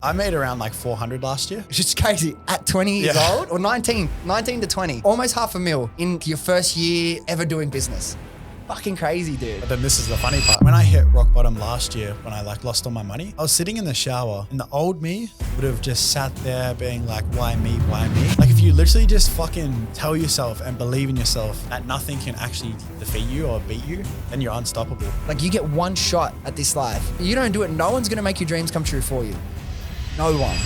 I made around like 400 last year. It's just crazy. At 20 years old or 19 to 20, almost $500,000 in your first year ever doing business. Fucking crazy, dude. But then this is the funny part. When I hit rock bottom last year, when I like lost all my money, I was sitting in the shower and the old me would have just sat there being like, why me, why me? Like if you literally just fucking tell yourself and believe in yourself that nothing can actually defeat you or beat you, then you're unstoppable. Like you get one shot at this life. You don't do it, no one's gonna make your dreams come true for you. No one.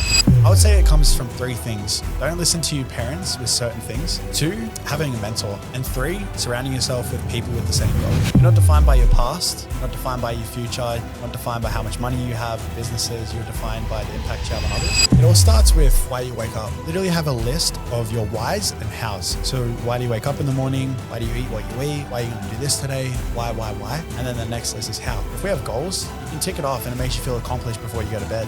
I would say it comes from three things. Don't listen to your parents with certain things. 2, having a mentor. And 3, surrounding yourself with people with the same goal. You're not defined by your past, not defined by your future, not defined by how much money you have, businesses, you're defined by the impact you have on others. It all starts with why you wake up. Literally have a list of your whys and hows. So why do you wake up in the morning? Why do you eat what you eat? Why are you gonna do this today? Why? And then the next list is how. If we have goals, you can tick it off and it makes you feel accomplished before you go to bed.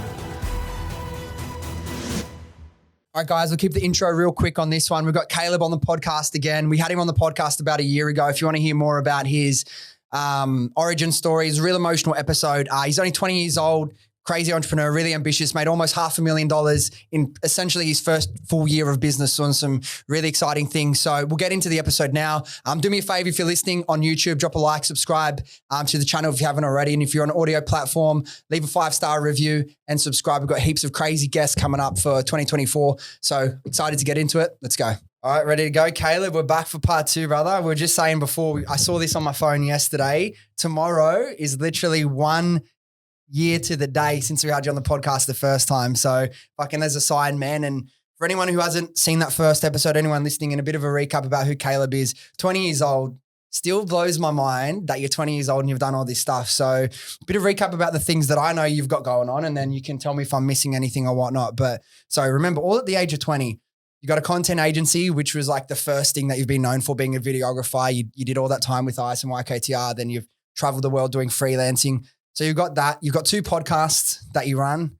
All right, guys, we'll keep the intro real quick on this one. We've got Caleb on the podcast again. We had him on the podcast about a year ago. If you want to hear more about his origin story, it's a real emotional episode. He's only 20 years old, crazy entrepreneur, really ambitious, made almost $500,000 in essentially his first full year of business on some really exciting things. So we'll get into the episode now. Do me a favor, if you're listening on YouTube, drop a like, subscribe to the channel if you haven't already. And if you're on an audio platform, leave a 5-star review and subscribe. We've got heaps of crazy guests coming up for 2024. So excited to get into it. Let's go. All right, ready to go. Caleb, we're back for part 2, brother. We were just saying before, I saw this on my phone yesterday. Tomorrow is literally 1 year to the day since we had you on the podcast the first time. So fucking there's a sign, man. And for anyone who hasn't seen that first episode, anyone listening, in a bit of a recap about who Caleb is, 20 years old, still blows my mind that you're 20 years old and you've done all this stuff. So a bit of recap about the things that I know you've got going on, and then you can tell me if I'm missing anything or whatnot. But so remember, all at the age of 20, you got a content agency, which was like the first thing that you've been known for, being a videographer. You did all that time with ICE and YKTR. Then you've traveled the world doing freelancing. So you've got that. You've got 2 podcasts that you run.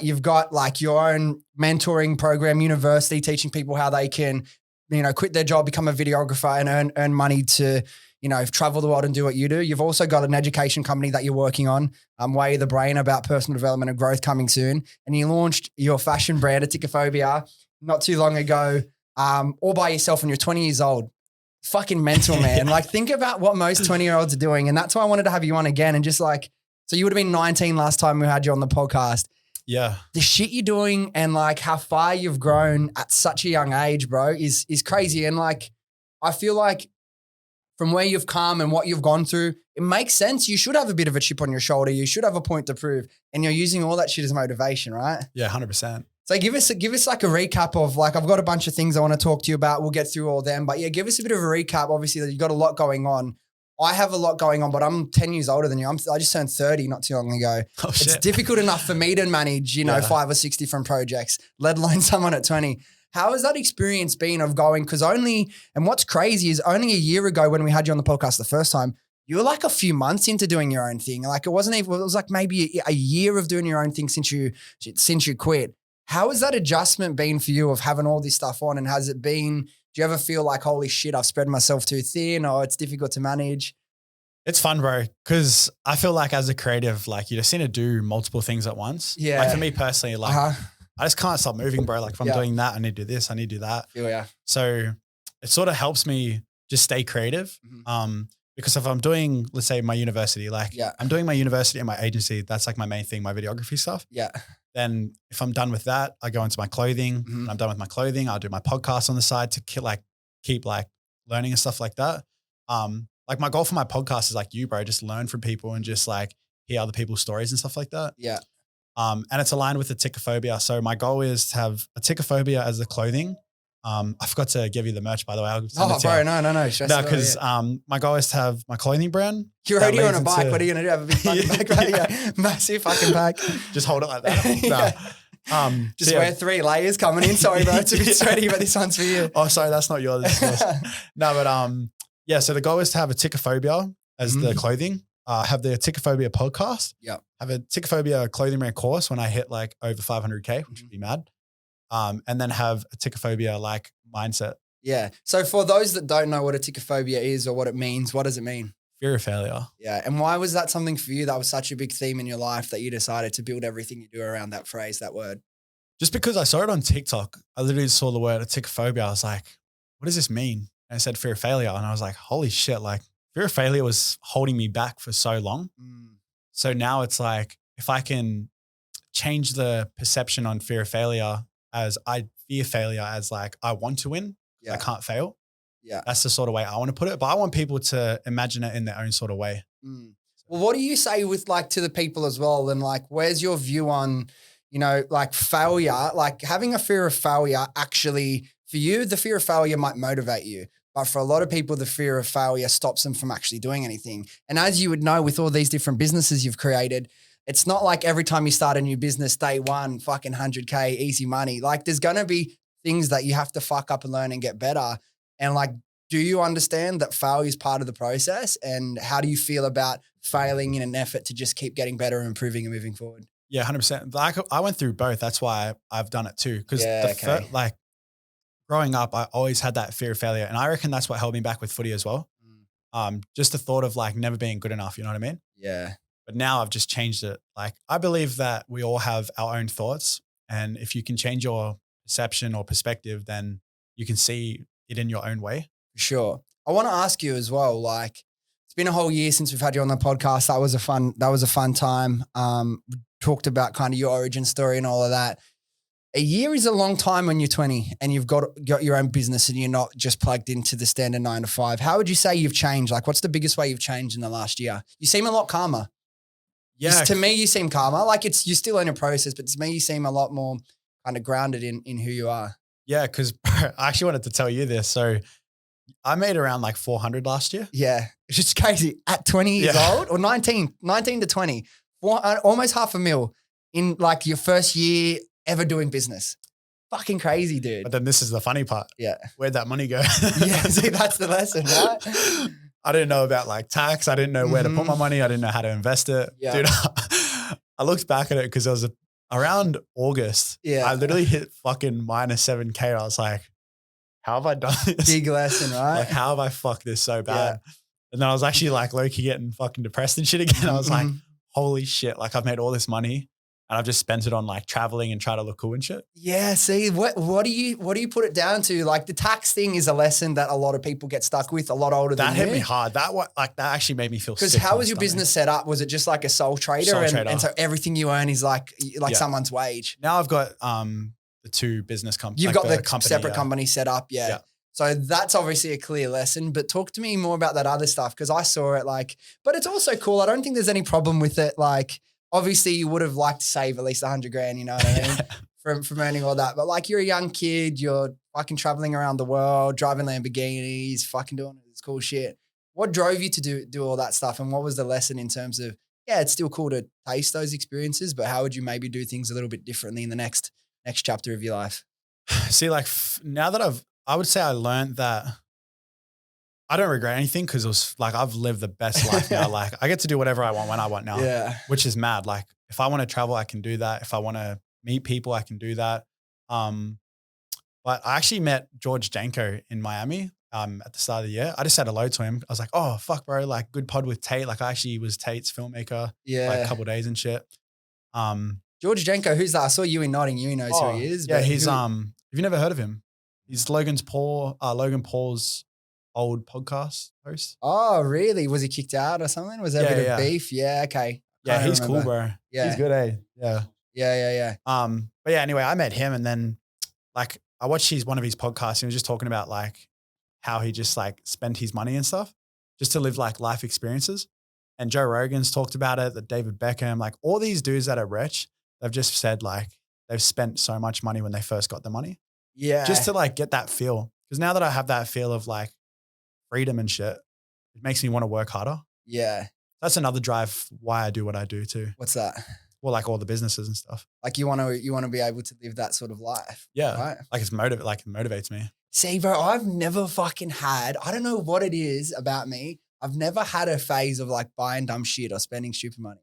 You've got like your own mentoring program, university, teaching people how they can, quit their job, become a videographer and earn money to, travel the world and do what you do. You've also got an education company that you're working on, Way the Brain, about personal development and growth coming soon. And you launched your fashion brand, Aytichiaphobia, not too long ago, all by yourself, and you're 20 years old. Fucking mental, man. Like think about what most 20-year-olds are doing. And that's why I wanted to have you on again and just like, so you would have been 19 last time we had you on the podcast. Yeah. The shit you're doing and like how far you've grown at such a young age, bro, is crazy. And like, I feel like from where you've come and what you've gone through, it makes sense. You should have a bit of a chip on your shoulder. You should have a point to prove. And you're using all that shit as motivation, right? Yeah, 100%. So give us like a recap of like, I've got a bunch of things I want to talk to you about. We'll get through all them. But yeah, give us a bit of a recap. Obviously that you've got a lot going on. I have a lot going on, but I'm 10 years older than you. I just turned 30 not too long ago. Oh, shit. It's difficult enough for me to manage, 5 or 6 different projects, let alone someone at 20. How has that experience been of going? Because and what's crazy is only a year ago when we had you on the podcast the first time, you were like a few months into doing your own thing. Like it was like maybe a year of doing your own thing since you quit. How has that adjustment been for you of having all this stuff on? And has it been, do you ever feel like, holy shit, I've spread myself too thin, or it's difficult to manage? It's fun, bro, because I feel like as a creative, like you just need to do multiple things at once. Yeah. Like for me personally, like I just can't stop moving, bro. Like if I'm doing that, I need to do this, I need to do that. Yeah. So it sort of helps me just stay creative. Mm-hmm. Because if I'm doing, let's say my university, I'm doing my university and my agency, that's like my main thing, my videography stuff. Yeah. Then if I'm done with that, I go into my clothing. Mm-hmm. When I'm done with my clothing, I'll do my podcast on the side to keep learning and stuff like that. Like my goal for my podcast is like you, bro, just learn from people and just like hear other people's stories and stuff like that. Yeah. And it's aligned with Aytichiaphobia. So my goal is to have Aytichiaphobia as the clothing. I forgot to give you the merch, by the way. No. Because my goal is to have my clothing brand. You're already on a bike. What are you going to do? Have a big fucking bike, right? Yeah. Massive fucking bike. Just hold it like that. No. Just wear 3 layers coming in. Sorry, bro. It's a bit sweaty, but this one's for you. Oh, sorry. That's not yours. This is yours. No, but yeah. So the goal is to have Aytichiaphobia as the clothing. Have the Aytichiaphobia podcast. Yeah. Have a Aytichiaphobia clothing brand course when I hit like over 500K, which would be mad. And then have Aytichiaphobia mindset. Yeah. So for those that don't know what Aytichiaphobia is or what it means, what does it mean? Fear of failure. Yeah. And why was that something for you that was such a big theme in your life that you decided to build everything you do around that phrase, that word? Just because I saw it on TikTok, I literally saw the word Aytichiaphobia. I was like, what does this mean? And it said fear of failure. And I was like, holy shit, like fear of failure was holding me back for so long. So now it's like, if I can change the perception on fear of failure as I fear failure as like, I want to win, I can't fail. Yeah. That's the sort of way I want to put it. But I want people to imagine it in their own sort of way. Well, what do you say with like to the people as well? And like, where's your view on, you know, like failure, like having a fear of failure actually for you, the fear of failure might motivate you. But for a lot of people, the fear of failure stops them from actually doing anything. And as you would know, with all these different businesses you've created, it's not like every time you start a new business, day one, fucking 100K, easy money. Like there's going to be things that you have to fuck up and learn and get better. And like, do you understand that failure is part of the process? And how do you feel about failing in an effort to just keep getting better and improving and moving forward? Yeah, 100%. Like I went through both. That's why I've done it too. Because like growing up, I always had that fear of failure. And I reckon that's what held me back with footy as well. Just the thought of like never being good enough. You know what I mean? Yeah. But now I've just changed it. Like I believe that we all have our own thoughts. And if you can change your perception or perspective, then you can see it in your own way. For sure. I want to ask you as well, like it's been a whole year since we've had you on the podcast. That was a fun time. We talked about kind of your origin story and all of that. A year is a long time when you're 20 and you've got your own business and you're not just plugged into the standard 9 to 5. How would you say you've changed? Like what's the biggest way you've changed in the last year? You seem a lot calmer. Yeah. To me, you seem calmer. Like you're still in a process, but to me, you seem a lot more kind of grounded in who you are. Yeah. Cause I actually wanted to tell you this. So I made around like 400 last year. Yeah. It's just crazy. At 20 years old or 19 to 20, almost $500,000 in like your first year ever doing business. Fucking crazy, dude. But then this is the funny part. Yeah. Where'd that money go? Yeah. See, that's the lesson, right? I didn't know about like tax. I didn't know where to put my money. I didn't know how to invest it. Yeah. Dude, I looked back at it because it was around August. Yeah. I literally hit fucking minus 7K. I was like, how have I done this? Big lesson, right? Like, how have I fucked this so bad? Yeah. And then I was actually like low-key getting fucking depressed and shit again. I was like, holy shit. Like I've made all this money and I've just spent it on like traveling and trying to look cool and shit. Yeah. See, what do you put it down to? Like the tax thing is a lesson that a lot of people get stuck with a lot older than you. That hit me hard. That actually made me feel sick. Because how was your business set up? Was it just like a sole trader? And so everything you earn is like someone's wage? Now I've got the two business companies. You've got the company, separate company set up. Yeah. So that's obviously a clear lesson, but talk to me more about that other stuff. Cause I saw it like, but it's also cool. I don't think there's any problem with it. Like obviously you would have liked to save at least $100,000, you know what I mean? from earning all that. But like you're a young kid, you're fucking traveling around the world, driving Lamborghinis, fucking doing this cool shit. What drove you to do all that stuff? And what was the lesson in terms of, yeah, it's still cool to taste those experiences, but how would you maybe do things a little bit differently in the next chapter of your life? See, like now that I would say I learned that I don't regret anything because it was like I've lived the best life now. Like I get to do whatever I want when I want now. Yeah. Which is mad. Like if I want to travel, I can do that. If I want to meet people, I can do that. But I actually met George Janko in Miami at the start of the year. I just said hello to him. I was like, oh, fuck, bro. Like good pod with Tate. Like I actually was Tate's filmmaker. Yeah. Like a couple of days and shit. George Janko, who's that? I saw you in Notting. You knows who he is. Yeah, he's have you never heard of him? He's Logan Paul's old podcast host. Oh, really? Was he kicked out or something? Was there a bit of beef? Yeah, okay. Yeah, he's cool, bro. Yeah. He's good, eh? Yeah. Yeah. But yeah, anyway, I met him and then like I watched one of his podcasts and he was just talking about like how he just like spent his money and stuff just to live like life experiences. And Joe Rogan's talked about it, that David Beckham, like all these dudes that are rich, they've just said like they've spent so much money when they first got the money. Yeah. Just to like get that feel. Because now that I have that feel of like freedom and shit, it makes me want to work harder. Yeah. That's another drive why I do what I do too. What's that? Well, like all the businesses and stuff. Like you want to be able to live that sort of life. Yeah. Right? Like it motivates me. See, bro, I've never fucking had, I don't know what it is about me. I've never had a phase of like buying dumb shit or spending stupid money.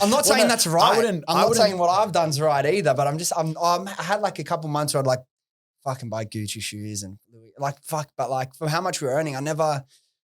I'm not saying that's right. I'm not saying what I've done's right either, but I had like a couple months where I'd like fucking buy Gucci shoes and like, fuck, but like for how much we're earning, I never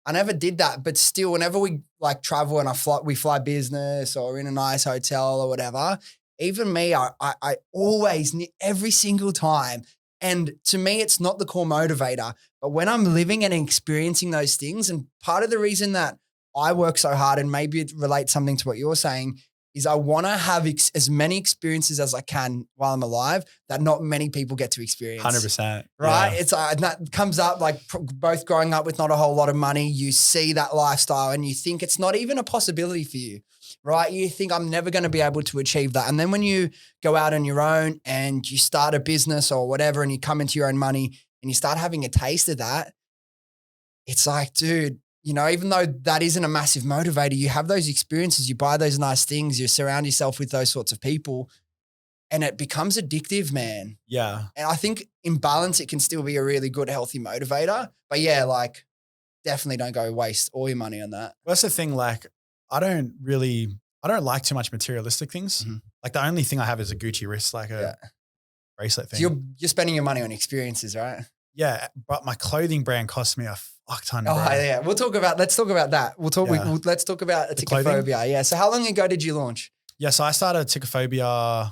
I never did that, but still, whenever we like travel and we fly business or in a nice hotel or whatever, even me, I always, every single time. And to me, it's not the core motivator, but when I'm living and experiencing those things, and part of the reason that I work so hard, and maybe it relates something to what you're saying, is I want to have as many experiences as I can while I'm alive that not many people get to experience. 100%. Right? Yeah. It's and that comes up like both growing up with not a whole lot of money, you see that lifestyle and you think it's not even a possibility for you, right? You think I'm never going to be able to achieve that. And then when you go out on your own and you start a business or whatever and you come into your own money and you start having a taste of that, it's like, dude, you know, even though that isn't a massive motivator, you have those experiences, you buy those nice things, you surround yourself with those sorts of people and it becomes addictive, man. Yeah. And I think in balance, it can still be a really good, healthy motivator. But yeah, like definitely don't go waste all your money on that. Well, that's the thing. Like, I don't like too much materialistic things. Mm-hmm. Like the only thing I have is a Gucci wrist, like a bracelet thing. So you're spending your money on experiences, right? Yeah. But my clothing brand cost me a fuck ton, bro. Oh yeah. Let's talk about that. Let's talk about Aytichiaphobia. Yeah. So how long ago did you launch? Yeah. So I started Aytichiaphobia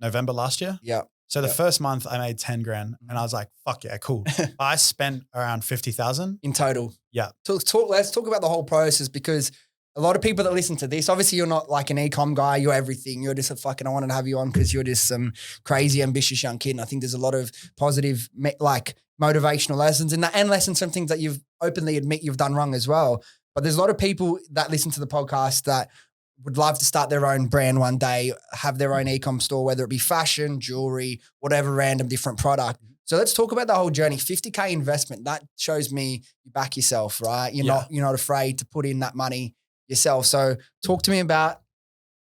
November last year. Yeah. So the first month I made 10 grand and I was like, fuck yeah, cool. I spent around 50,000 in total. Yeah. Let's talk about the whole process, because a lot of people that listen to this, obviously you're not like an e-com guy, you're everything. You're just I wanted to have you on because you're just some crazy, ambitious young kid. And I think there's a lot of positive, like motivational lessons in that, and lessons from things that you've openly admit you've done wrong as well. But there's a lot of people that listen to the podcast that would love to start their own brand one day, have their own e-com store, whether it be fashion, jewelry, whatever random different product. So let's talk about the whole journey. 50K investment, that shows me you back yourself, right? You're not afraid to put in that money yourself. So talk to me about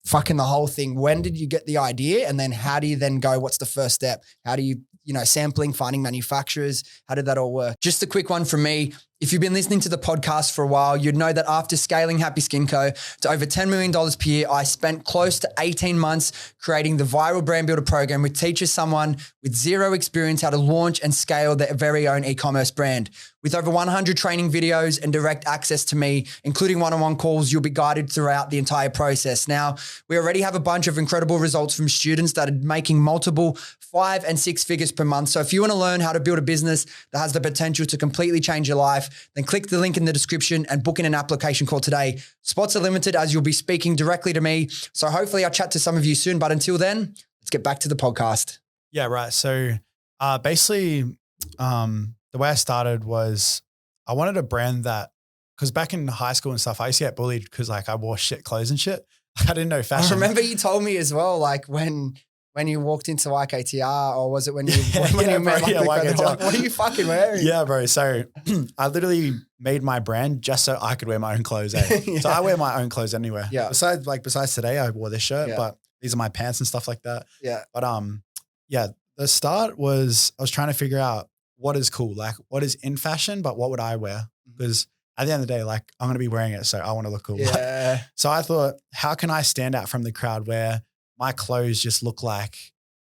fucking the whole thing. When did you get the idea? And then how do you then go, what's the first step? How do you, sampling, finding manufacturers? How did that all work? Just a quick one from me. If you've been listening to the podcast for a while, you'd know that after scaling Happy Skin Co. to over $10 million per year, I spent close to 18 months creating the Viral Brand Builder program, which teaches someone with zero experience how to launch and scale their very own e-commerce brand. With over 100 training videos and direct access to me, including one-on-one calls, you'll be guided throughout the entire process. Now, we already have a bunch of incredible results from students that are making multiple 5 and 6 figures per month. So if you want to learn how to build a business that has the potential to completely change your life, then click the link in the description and book in an application call today. Spots are limited as you'll be speaking directly to me. So hopefully I'll chat to some of you soon. But until then, let's get back to the podcast. Yeah, right. So basically the way I started was I wanted a brand that, because back in high school and stuff, I used to get bullied because like I wore shit clothes and shit. I didn't know fashion. I remember you told me as well, like when you walked into YKTR, or was it when you met like, what are you fucking wearing? Yeah, bro. So I literally made my brand just so I could wear my own clothes. Yeah. So I wear my own clothes anywhere. Yeah. Besides today, I wore this shirt, but these are my pants and stuff like that. Yeah. But the start was I was trying to figure out what is cool, like what is in fashion, but what would I wear? Because at the end of the day, like I'm going to be wearing it, so I want to look cool. Yeah. So I thought, how can I stand out from the crowd where my clothes just look like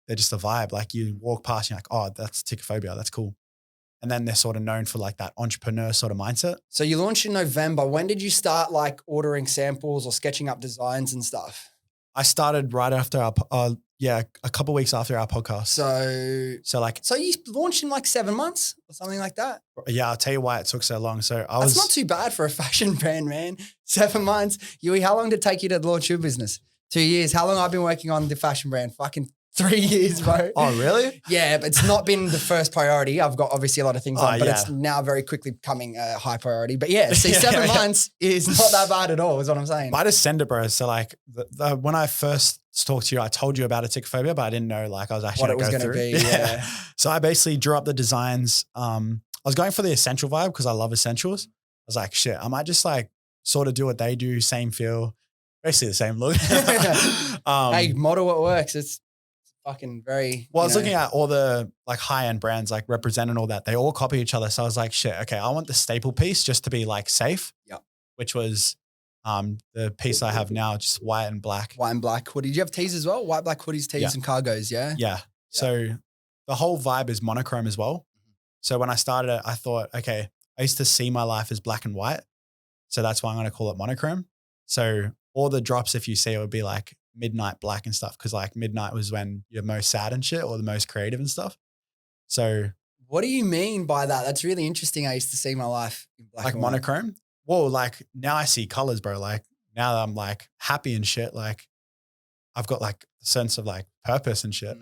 they're just a vibe? Like you walk past and you're like, oh, that's Aytichiaphobia. That's cool. And then they're sort of known for like that entrepreneur sort of mindset. So you launched in November. When did you start like ordering samples or sketching up designs and stuff? I started right after a couple of weeks after our podcast. So you launched in like 7 months or something like that? Yeah, I'll tell you why it took so long. That's not too bad for a fashion brand, man. 7 months. Yui, how long did it take you to launch your business? 2 years. How long I've been working on the fashion brand? Fucking 3 years, bro. Oh, really? Yeah, but it's not been the first priority. I've got obviously a lot of things on, but it's now very quickly becoming a high priority. But yeah, see, 7 months is not that bad at all, is what I'm saying. But I just send it, bro. So like when I first talked to you, I told you about Aytichiaphobia, but I didn't know like I was actually what it was going to be. Yeah. So I basically drew up the designs. I was going for the essential vibe because I love essentials. I was like, shit, I might just like sort of do what they do, same feel, basically the same look. Hey, model what works. It's fucking very. Well, I was looking at all the like high-end brands like Represent and all that. They all copy each other. So I was like, shit, okay, I want the staple piece just to be like safe. Yeah. Which was the piece I have now, just white and black. White and black hoodie. Did you have tees as well? White, black hoodies, tees and cargos, yeah? Yeah. So the whole vibe is monochrome as well. So when I started it, I thought, okay, I used to see my life as black and white. So that's why I'm going to call it monochrome. So all the drops, if you see, it would be like midnight black and stuff. Cause like midnight was when you're most sad and shit or the most creative and stuff. So What do you mean by that? That's really interesting. I used to see my life in black like and white. monochrome. Well, like now I see colors, bro. Like now that I'm like happy and shit. Like I've got like a sense of like purpose and shit.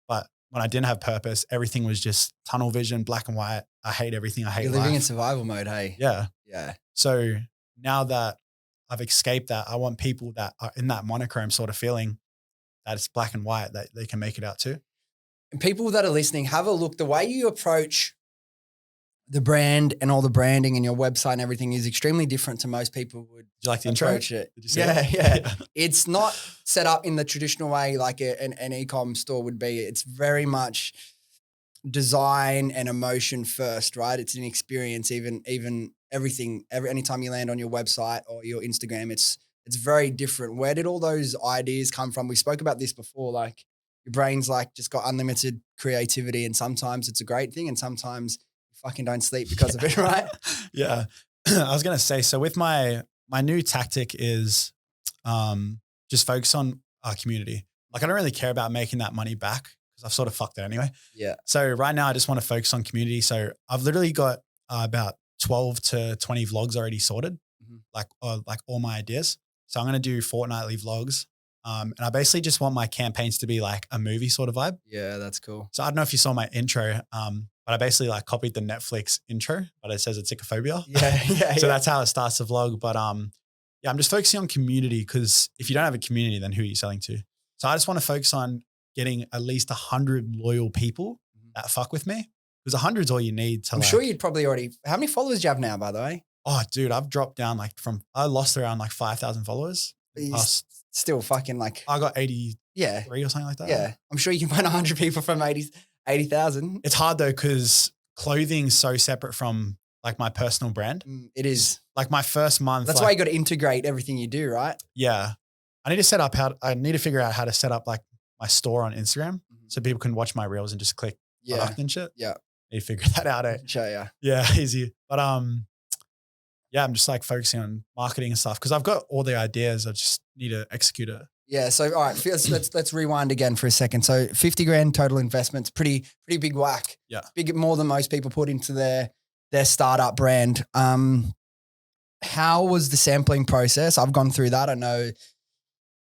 But when I didn't have purpose, everything was just tunnel vision, black and white. I hate everything. I hate You're life. living in survival mode, hey? Yeah. Yeah. So now that I've escaped that, I want people that are in that monochrome sort of feeling that it's black and white, that they can make it out too. And people that are listening, have a look. The way you approach the brand and all the branding and your website and everything is extremely different to most people would Did you like the intro? approach it. Did you see Yeah, it? yeah. It's not set up in the traditional way like an e-com store would be. It's very much design and emotion first, right? It's an experience, even everything. Anytime you land on your website or your Instagram, it's very different. Where did all those ideas come from? We spoke about this before, like your brain's like just got unlimited creativity and sometimes it's a great thing and sometimes you fucking don't sleep because of it, right? Yeah. I was going to say, so with my new tactic is just focus on our community. Like I don't really care about making that money back because I've sort of fucked it anyway. Yeah. So right now I just want to focus on community. So I've literally got about 12 to 20 vlogs already sorted, like all my ideas. So I'm going to do fortnightly vlogs. And I basically just want my campaigns to be like a movie sort of vibe. Yeah, that's cool. So I don't know if you saw my intro, but I basically like copied the Netflix intro, but it says Aytichiaphobia. Yeah. So that's how it starts the vlog. But yeah, I'm just focusing on community because if you don't have a community, then who are you selling to? So I just want to focus on getting at least 100 loyal people that fuck with me because 100 is all you need to I'm sure you'd probably already, how many followers do you have now, by the way? Oh, dude, I've dropped down I lost around like 5,000 followers. Still fucking like. I got 83 or something like that. Yeah. I'm sure you can find 100 people from 80,000. It's hard though because clothing's so separate from like my personal brand. It is. Like my first month. That's why you got to integrate everything you do, right? Yeah. I need to figure out how to set up like my store on Instagram so people can watch my reels and just click product and shit. Yeah. I need to figure that out. Show ya. Yeah, easy. But yeah, I'm just like focusing on marketing and stuff because I've got all the ideas. I just need to execute it. Yeah. So, all right, let's rewind again for a second. So 50 grand total investments, pretty big whack. Yeah. Big, more than most people put into their startup brand. How was the sampling process? I've gone through that. I know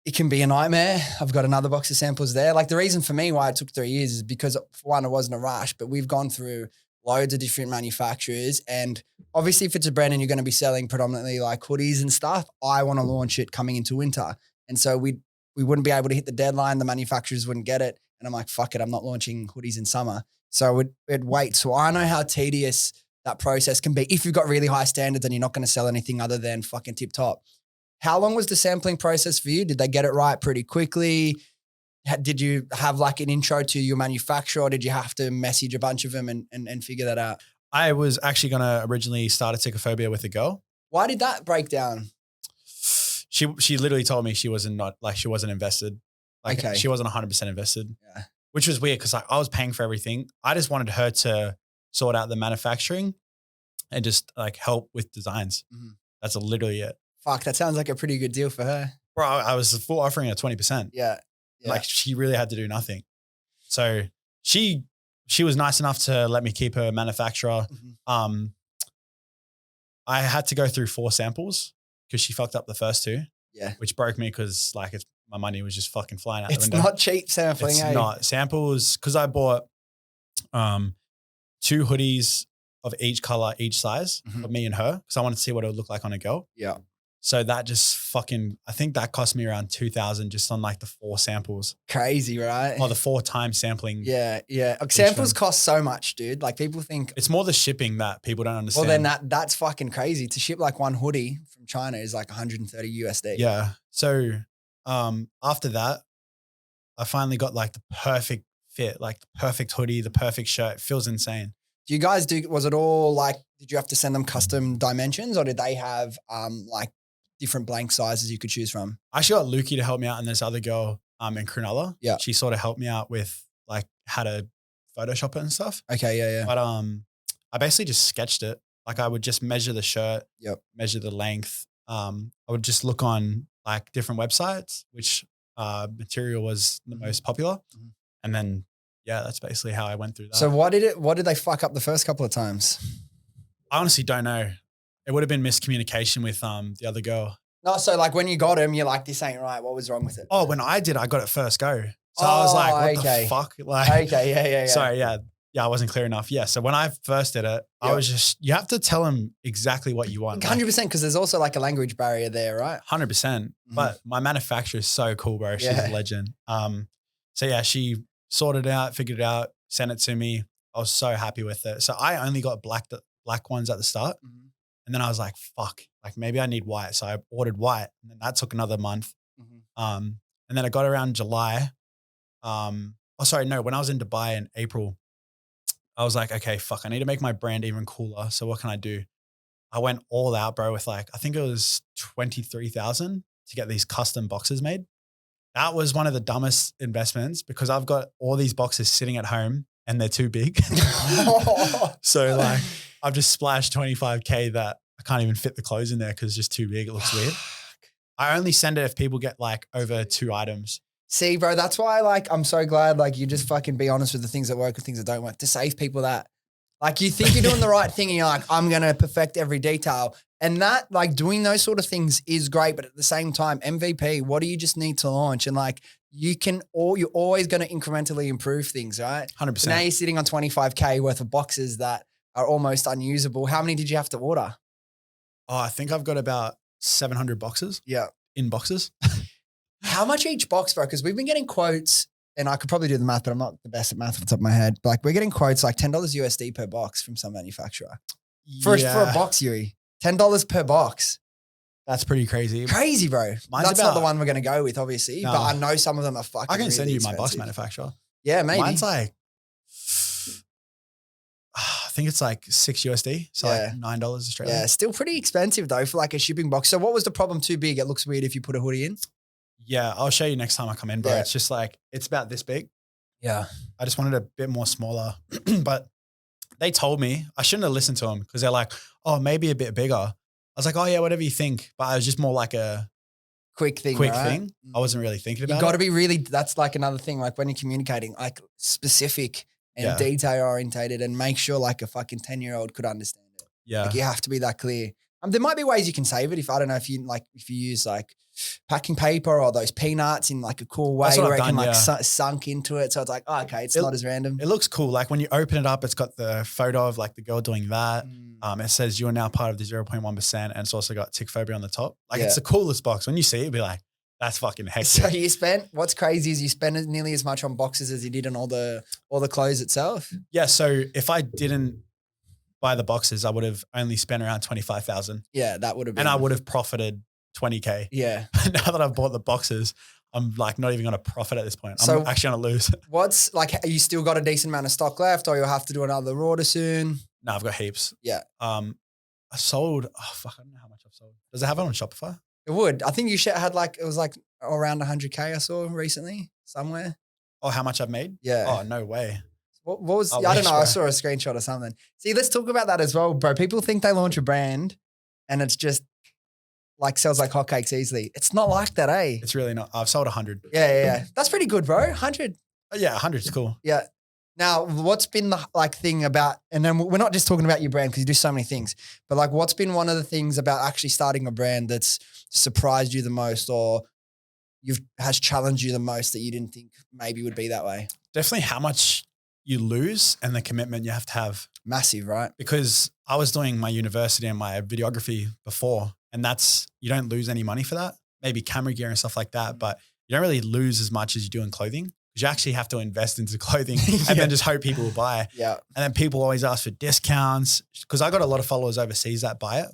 it can be a nightmare. I've got another box of samples there. Like the reason for me why it took 3 years is because for one, it wasn't a rush, but we've gone through loads of different manufacturers. And obviously if it's a brand and you're going to be selling predominantly like hoodies and stuff, I want to launch it coming into winter. And so we wouldn't be able to hit the deadline. The manufacturers wouldn't get it. And I'm like, fuck it. I'm not launching hoodies in summer. So we'd wait. So I know how tedious that process can be if you've got really high standards and you're not going to sell anything other than fucking tip top. How long was the sampling process for you? Did they get it right pretty quickly? Did you have like an intro to your manufacturer or did you have to message a bunch of them and figure that out? I was actually going to originally start Aytichiaphobia with a girl. Why did that break down? She literally told me she wasn't invested. Like Okay. she wasn't 100% invested, Yeah. which was weird because I was paying for everything. I just wanted her to sort out the manufacturing and just like help with designs. Mhm. That's literally it. Fuck, that sounds like a pretty good deal for her. Bro, I was full offering her 20%. Yeah. Like she really had to do nothing. So she was nice enough to let me keep her manufacturer. Mhm. I had to go through 4 samples because she fucked up the first 2. Yeah. Which broke me because like my money was just fucking flying out the It's window. not cheap sampling. It's not. Samples, because I bought 2 hoodies of each color, each size for me and her because I wanted to see what it would look like on a girl. Yeah. So that just I think that cost me around 2,000 just on like the 4 samples. Crazy, right? Or the 4 times sampling. Yeah. Like, samples cost so much, dude. Like people think It's more the shipping that people don't understand. well, then that's fucking crazy. To ship like one hoodie from China is like 130 USD. Yeah. So after that, I finally got like the perfect fit, like the perfect hoodie, the perfect shirt. It feels insane. Do you guys was it all like, did you have to send them custom dimensions or did they have like different blank sizes you could choose from? I actually got Lukey to help me out and this other girl in Cronulla. Yeah. She sort of helped me out with like how to Photoshop it and stuff. Okay. Yeah. But I basically just sketched it. Like I would just measure the shirt, measure the length. I would just look on like different websites, which material was the most popular. And then, yeah, that's basically how I went through that. So what did they fuck up the first couple of times? I honestly don't know. It would have been miscommunication with the other girl. No, so like when you got him, you're like, this ain't right. What was wrong with it? Oh, when I did, I got it first go. So I was like, what the fuck? Like, okay, yeah. Sorry, yeah, I wasn't clear enough. Yeah, so when I first did it, I was just, you have to tell them exactly what you want. 100%, because there's also like a language barrier there, right? 100%. But my manufacturer is so cool, bro. She's a legend. So yeah, she sorted it out, figured it out, sent it to me. I was so happy with it. So I only got black ones at the start. And then I was like, fuck, like maybe I need white. So I ordered white and then that took another month. And then I got around July. When I was in Dubai in April, I was like, okay, fuck, I need to make my brand even cooler. So what can I do? I went all out, bro, with like, I think it was 23,000 to get these custom boxes made. That was one of the dumbest investments because I've got all these boxes sitting at home and they're too big. So like I've just splashed 25K that I can't even fit the clothes in there because it's just too big. It looks weird. I only send it if people get like over 2 items. See, bro, that's why like I'm so glad like you just fucking be honest with the things that work and things that don't work to save people that. Like you think you're doing the right thing and you're like, I'm going to perfect every detail. And that like doing those sort of things is great. But at the same time, MVP, what do you just need to launch? And like you're always going to incrementally improve things, right? 100%. So now you're sitting on 25K worth of boxes that are almost unusable. How many did you have to order? Oh, I think I've got about 700 boxes. Yeah. In boxes. How much each box, bro? Because we've been getting quotes, and I could probably do the math, but I'm not the best at math off the top of my head. But like we're getting quotes like $10 USD per box from some manufacturer for a box, Yuri. $10 per box. That's pretty crazy. Crazy, bro. That's not the one we're going to go with, obviously. No. But I know some of them are fucking. I can send you expensive. my box manufacturer. Yeah, maybe. Mine's like, I think it's like $6 USD. So like $9 Australian. Yeah, still pretty expensive though for like a shipping box. So what was the problem? Too big? It looks weird if you put a hoodie in. Yeah, I'll show you next time I come in, bro. It's just like, it's about this big. Yeah. I just wanted a bit more smaller, but they told me I shouldn't have listened to them because they're like, oh, maybe a bit bigger. I was like, oh yeah, whatever you think. But I was just more like a quick thing. I wasn't really thinking about it. You got to be really, that's like another thing. Like when you're communicating, like specific and detail orientated and make sure like a fucking 10-year-old could understand it. Yeah. Like you have to be that clear. There might be ways you can save it. If I don't know if you use like packing paper or those peanuts in like a cool way where it can like sunk into it. So it's like, oh, okay, it's not as random. It looks cool. Like when you open it up, it's got the photo of like the girl doing that. It says you're now part of the 0.1%. And it's also got Aytichiaphobia on the top. Like it's the coolest box. When you see it, you'll be like, that's fucking hectic. So what's crazy is you spend nearly as much on boxes as you did on all the clothes itself. Yeah. So if I didn't buy the boxes, I would have only spent around 25,000. Yeah, that would have been. And I would have profited 20K. Yeah. Now that I've bought the boxes, I'm like not even going to profit at this point. I'm actually going to lose. What's like, you still got a decent amount of stock left or you'll have to do another order soon? No, I've got heaps. Yeah. I sold, I don't know how much I've sold. Does it have it on Shopify? It would. I think you had like, it was like around 100K I saw recently somewhere. Oh, how much I've made? Yeah. Oh, no way. What was, I don't know. Bro. I saw a screenshot or something. See, let's talk about that as well, bro. People think they launch a brand and it's just like sells like hotcakes easily. It's not like that, eh? It's really not. I've sold 100. Yeah. That's pretty good, bro. 100. Yeah, 100 is cool. Yeah. Now, what's been the like thing about, and then we're not just talking about your brand because you do so many things, but like what's been one of the things about actually starting a brand that's surprised you the most or has challenged you the most that you didn't think maybe would be that way? Definitely how much you lose and the commitment you have to have. Massive, right? Because I was doing my university and my videography before, and you don't lose any money for that. Maybe camera gear and stuff like that, but you don't really lose as much as you do in clothing. You actually have to invest into clothing and then just hope people will buy. Yeah. And then people always ask for discounts because I got a lot of followers overseas that buy it.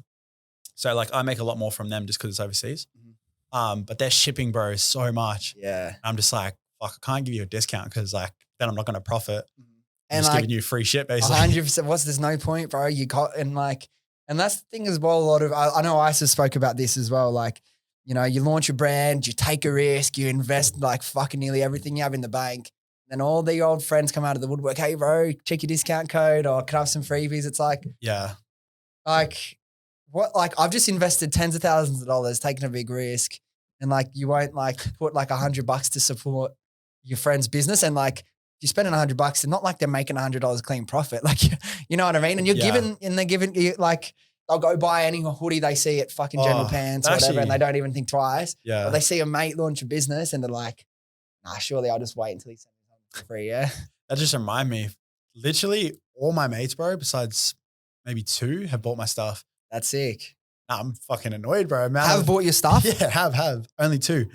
So like I make a lot more from them just because it's overseas. But their shipping, bro, is so much. Yeah. I'm just like, fuck, I can't give you a discount because like then I'm not going to profit. I'm and just like, giving you free shit basically. 100%. There's no point, bro. And that's the thing as well. A lot of, I know Isa spoke about this as well. Like, you know, you launch a brand, you take a risk, you invest like fucking nearly everything you have in the bank. Then all the old friends come out of the woodwork. Hey, bro, check your discount code or can I have some freebies? It's like, yeah, Like what? Like I've just invested tens of thousands of dollars, taking a big risk, and like you won't like put like $100 to support your friend's business, and like if you're spending $100, it's not like they're making $100 clean profit. Like you know what I mean? And you're giving, and they're giving you like they'll go buy any hoodie they see at fucking General Pants or whatever, and they don't even think twice. Yeah. Or they see a mate launch a business, and they're like, nah, surely I'll just wait until he sends me something for free. Yeah. That just remind me, literally all my mates, bro, besides maybe 2 have bought my stuff. That's sick. Nah, I'm fucking annoyed, bro. Have bought your stuff? Yeah, have. Only 2.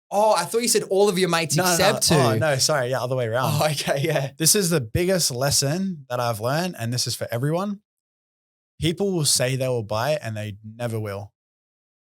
Oh, I thought you said all of your mates except 2. Oh, no, sorry. Yeah, other way around. Oh, okay, yeah. This is the biggest lesson that I've learned, and this is for everyone. People will say they will buy it and they never will.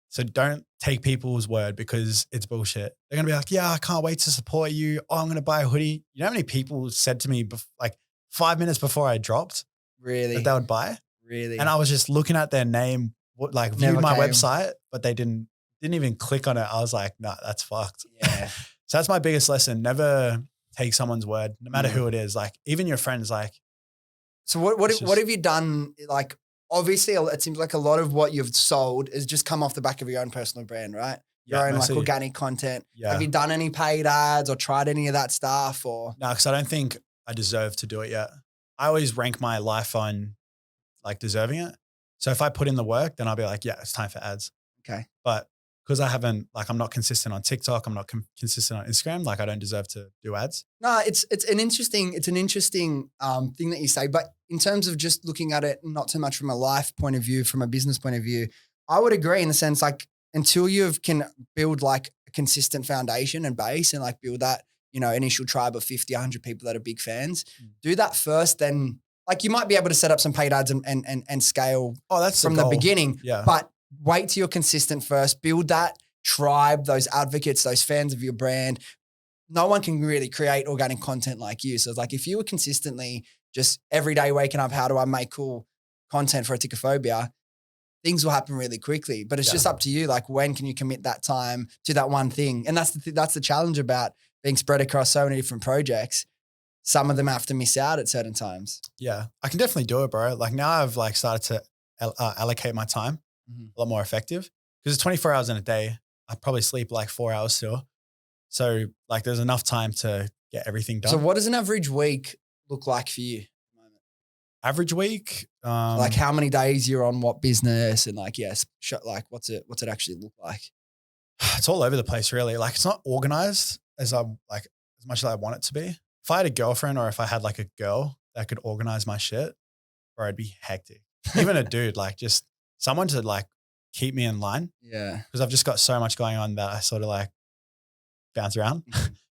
So don't take people's word because it's bullshit. They're going to be like, yeah, I can't wait to support you. Oh, I'm going to buy a hoodie. You know how many people said to me like 5 minutes before I dropped Really? that they would buy? Really? And I was just looking at their name, like viewed Never my came. website, but they didn't even click on it. I was like, nah, that's fucked. Yeah. So that's my biggest lesson. Never take someone's word, no matter who it is. Like even your friends, like. So what have you done? Like obviously it seems like a lot of what you've sold has just come off the back of your own personal brand, right? Your own mostly. like organic content. Yeah. Have you done any paid ads or tried any of that stuff or? No, because I don't think I deserve to do it yet. I always rank my life on like deserving it. So if I put in the work, then I'll be like, yeah, it's time for ads. Okay. But because I'm not consistent on TikTok, I'm not consistent on Instagram, like I don't deserve to do ads. No, it's an interesting thing that you say. But in terms of just looking at it, not so much from a life point of view, from a business point of view, I would agree in the sense like until you can build like a consistent foundation and base and like build that, initial tribe of 50, 100 people that are big fans, do that first. Then like you might be able to set up some paid ads and scale that's from the beginning. Yeah. But wait till you're consistent first. Build that tribe, those advocates, those fans of your brand. No one can really create organic content like you. So it's like if you were consistently just every day waking up, how do I make cool content for Aytichiaphobia? Things will happen really quickly. But it's just up to you. Like when can you commit that time to that one thing? And that's the challenge about being spread across so many different projects. Some of them have to miss out at certain times. Yeah, I can definitely do it, bro. Like now I've like started to allocate my time a lot more effective because it's 24 hours in a day. I probably sleep like 4 hours still. So like there's enough time to get everything done. So what does an average week look like for you? Average week? Like how many days you're on what business and like, yes, like what's it actually look like? It's all over the place really. Like it's not organized as much as I want it to be. If I had a girlfriend or if I had like a girl that could organize my shit, bro, it'd be hectic. Even a dude, like just someone to like keep me in line. Yeah. Because I've just got so much going on that I sort of like bounce around.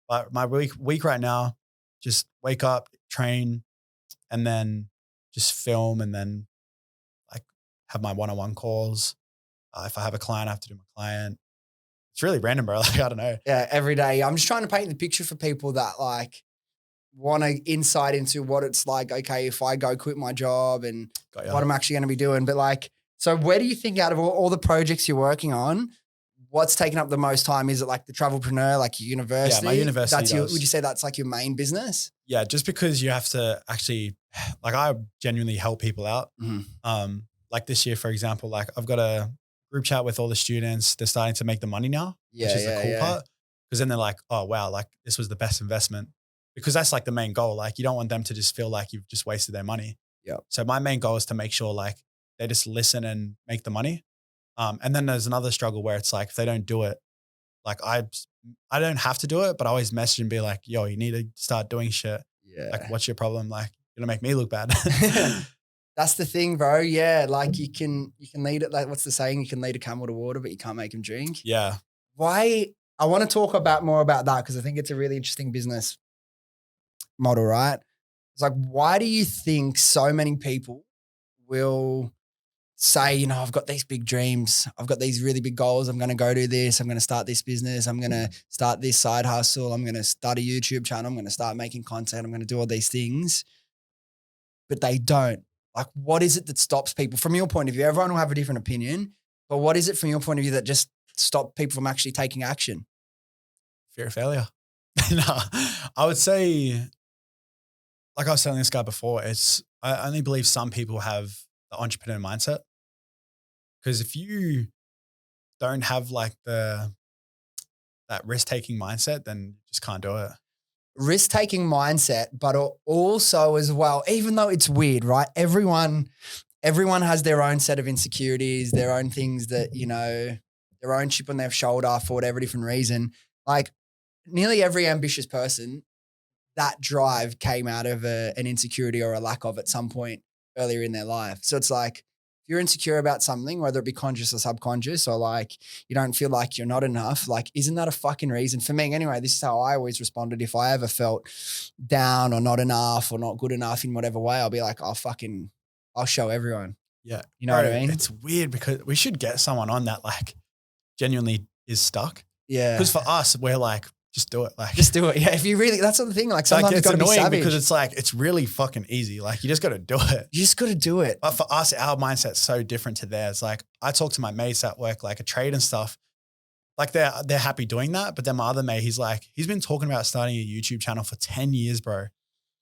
But my week right now, just wake up, train, and then just film and then like have my one-on-one calls. If I have a client, I have to do my client. It's really random, bro. Like, I don't know. Yeah, every day. I'm just trying to paint the picture for people that like want to insight into what it's like, okay, if I go quit my job and what I'm actually going to be doing. But like, so where do you think out of all the projects you're working on, what's taking up the most time? Is it like the Travelpreneur, like your university? Yeah, my university would you say that's like your main business? Yeah, just because you have to actually, like I genuinely help people out. Like this year, for example, like I've got a group chat with all the students. They're starting to make the money now, which is the cool part. Because then they're like, oh, wow, like this was the best investment. Because that's like the main goal. Like you don't want them to just feel like you've just wasted their money. Yeah. So my main goal is to make sure like they just listen and make the money. And then there's another struggle where it's like, if they don't do it, like I don't have to do it, but I always message and be like, yo, you need to start doing shit. Yeah. Like, what's your problem? Like, you're gonna make me look bad. That's the thing, bro. Yeah. Like you can lead it. Like what's the saying? You can lead a camel to water, but you can't make him drink. Yeah. Why? I want to talk more about that because I think it's a really interesting business model, right? It's like, why do you think so many people will say, I've got these big dreams. I've got these really big goals. I'm going to go do this. I'm going to start this business. I'm going to start this side hustle. I'm going to start a YouTube channel. I'm going to start making content. I'm going to do all these things. But they don't. Like, what is it that stops people? From your point of view, everyone will have a different opinion. But what is it from your point of view that just stop people from actually taking action? Fear of failure. No, I would say, like I was telling this guy before, I only believe some people have the entrepreneur mindset. Because if you don't have like that risk-taking mindset, then you just can't do it. Risk-taking mindset, but also as well, even though it's weird, right? Everyone has their own set of insecurities, their own things that, their own chip on their shoulder for whatever different reason. Like nearly every ambitious person, that drive came out of an insecurity or a lack of at some point earlier in their life. So it's like, if you're insecure about something, whether it be conscious or subconscious, or like you don't feel like you're not enough, like, isn't that a fucking reason? For me, anyway, this is how I always responded. If I ever felt down or not enough or not good enough in whatever way, I'll be like, I'll show everyone. Yeah. You know what I mean? It's weird because we should get someone on that like genuinely is stuck. Yeah. Because for us, we're like, just do it. Like, just do it. Yeah. If you really, that's the thing. Like sometimes it's got to be annoying savage. because it's like, it's really fucking easy. Like you just got to do it. You just got to do it. But for us, our mindset's so different to theirs. Like I talk to my mates at work, like a trade and stuff. Like they're happy doing that. But then my other mate, he's been talking about starting a YouTube channel for 10 years, bro.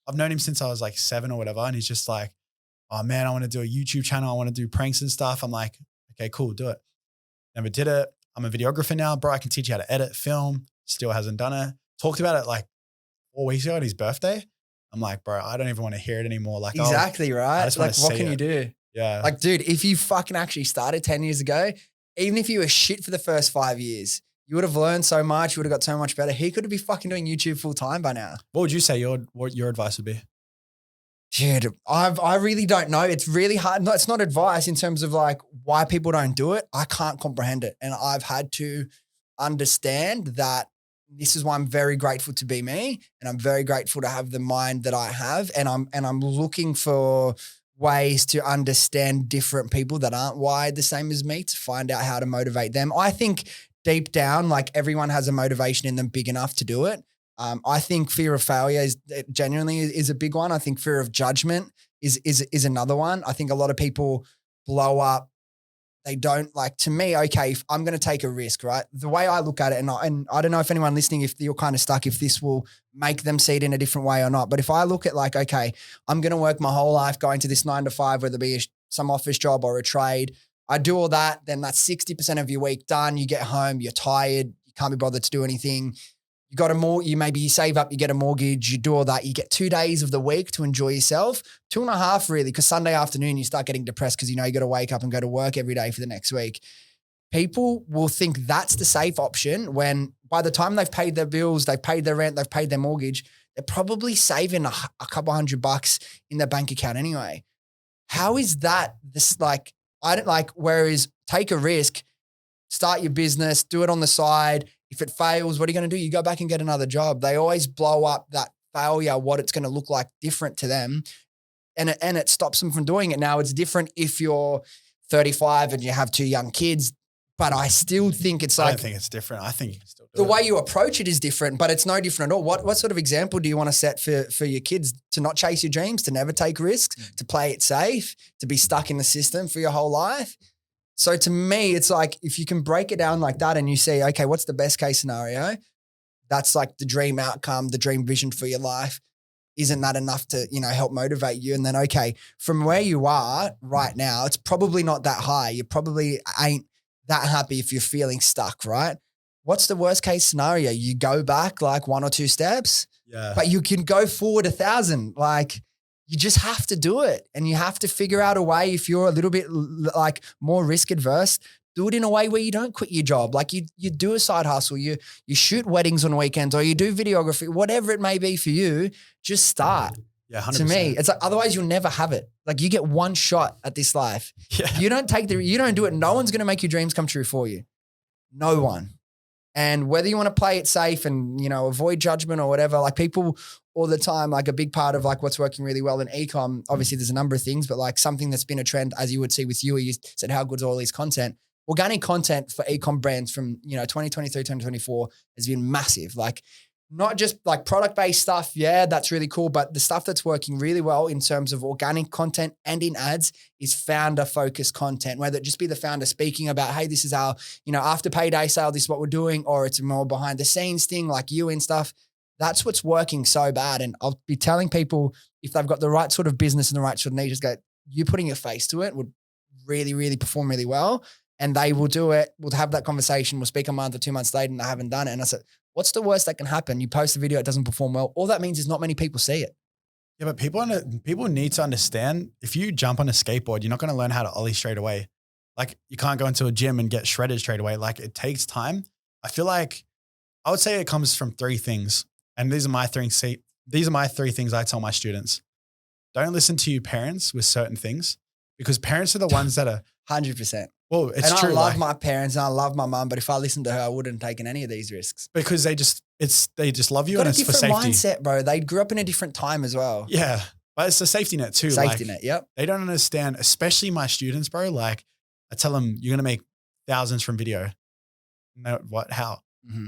I've known him since I was like 7 or whatever. And he's just like, oh man, I want to do a YouTube channel. I want to do pranks and stuff. I'm like, okay, cool, do it. Never did it. I'm a videographer now, bro. I can teach you how to edit, film. Still hasn't done it. Talked about it like 4 weeks ago at his birthday. I'm like, bro, I don't even want to hear it anymore. Like, exactly, right? I just want like, to what see can it. you do? Yeah. Like, dude, if you fucking actually started 10 years ago, even if you were shit for the first 5 years, you would have learned so much. You would have got so much better. He could be fucking doing YouTube full time by now. What would you say what your advice would be? Dude, I really don't know. It's really hard. No, it's not advice in terms of like why people don't do it. I can't comprehend it. And I've had to understand that this is why I'm very grateful to be me. And I'm very grateful to have the mind that I have. And I'm looking for ways to understand different people that aren't wired the same as me to find out how to motivate them. I think deep down, like everyone has a motivation in them big enough to do it. I think fear of failure is a big one. I think fear of judgment is another one. I think a lot of people blow up. They don't like, to me, okay, if I'm going to take a risk, right? The way I look at it, and I don't know if anyone listening, if you're kind of stuck, if this will make them see it in a different way or not. But if I look at like, okay, I'm going to work my whole life going to this 9 to 5, whether it be some office job or a trade. I do all that, then that's 60% of your week done. You get home, you're tired, you can't be bothered to do anything. You got you save up, you get a mortgage, you do all that. You get 2 days of the week to enjoy yourself, 2.5 really, because Sunday afternoon you start getting depressed because you got to wake up and go to work every day for the next week. People will think that's the safe option when by the time they've paid their bills, they've paid their rent, they've paid their mortgage, they're probably saving a couple $100 in their bank account anyway. How is that whereas take a risk, start your business, do it on the side. If it fails, what are you going to do? You go back and get another job. They always blow up that failure, what it's going to look like different to them. And it stops them from doing it. Now it's different if you're 35 and you have 2 young kids, but I still think it's like. I don't think it's different. I think you can still do the it. way you approach it is different, but it's no different at all. What sort of example do you want to set for your kids to not chase your dreams, to never take risks, to play it safe, to be stuck in the system for your whole life? So to me, it's like if you can break it down like that and you say, okay, what's the best case scenario? That's like the dream outcome, the dream vision for your life. Isn't that enough to, help motivate you? And then, okay, from where you are right now, it's probably not that high. You probably ain't that happy if you're feeling stuck, right? What's the worst case scenario? You go back like 1 or 2 steps, but you can go forward 1,000. Like, you just have to do it, and you have to figure out a way. If you're a little bit like more risk adverse, do it in a way where you don't quit your job. Like you do a side hustle, you shoot weddings on weekends, or you do videography, whatever it may be for you, just start. Yeah, 100%. To me, it's like, otherwise you'll never have it. Like you get one shot at this life. Yeah. You don't do it. No one's going to make your dreams come true for you. No one. And whether you want to play it safe and, avoid judgment or whatever, like people all the time, like a big part of like what's working really well in ecom, obviously there's a number of things, but like something that's been a trend, as you would see with you said, how good's all these content? Organic content for ecom brands from, 2023, 2024 has been massive. Like not just like product-based stuff. Yeah, that's really cool. But the stuff that's working really well in terms of organic content and in ads is founder-focused content, whether it just be the founder speaking about, hey, this is our, after payday sale, this is what we're doing, or it's a more behind the scenes thing like you and stuff. That's what's working so bad. And I'll be telling people if they've got the right sort of business and the right sort of niche, just go, you putting your face to it would really, really perform really well. And they will do it. We'll have that conversation. We'll speak a month or 2 months later and they haven't done it. And I said, what's the worst that can happen? You post a video, it doesn't perform well. All that means is not many people see it. Yeah, but people need to understand if you jump on a skateboard, you're not going to learn how to ollie straight away. Like you can't go into a gym and get shredded straight away. Like it takes time. I feel like I would say it comes from three things. And these are my three things I tell my students. Don't listen to your parents with certain things because parents are the ones that are 100%. Well, it's and true. I love my parents and I love my mum, but if I listened to her, I wouldn't have taken any of these risks. Because they just love you Got and a it's for safety. different mindset, bro. They grew up in a different time as well. Yeah. But it's a safety net too. Safety net, yep. They don't understand, especially my students, bro. Like I tell them, you're going to make thousands from video. No, what, how? Mm-hmm.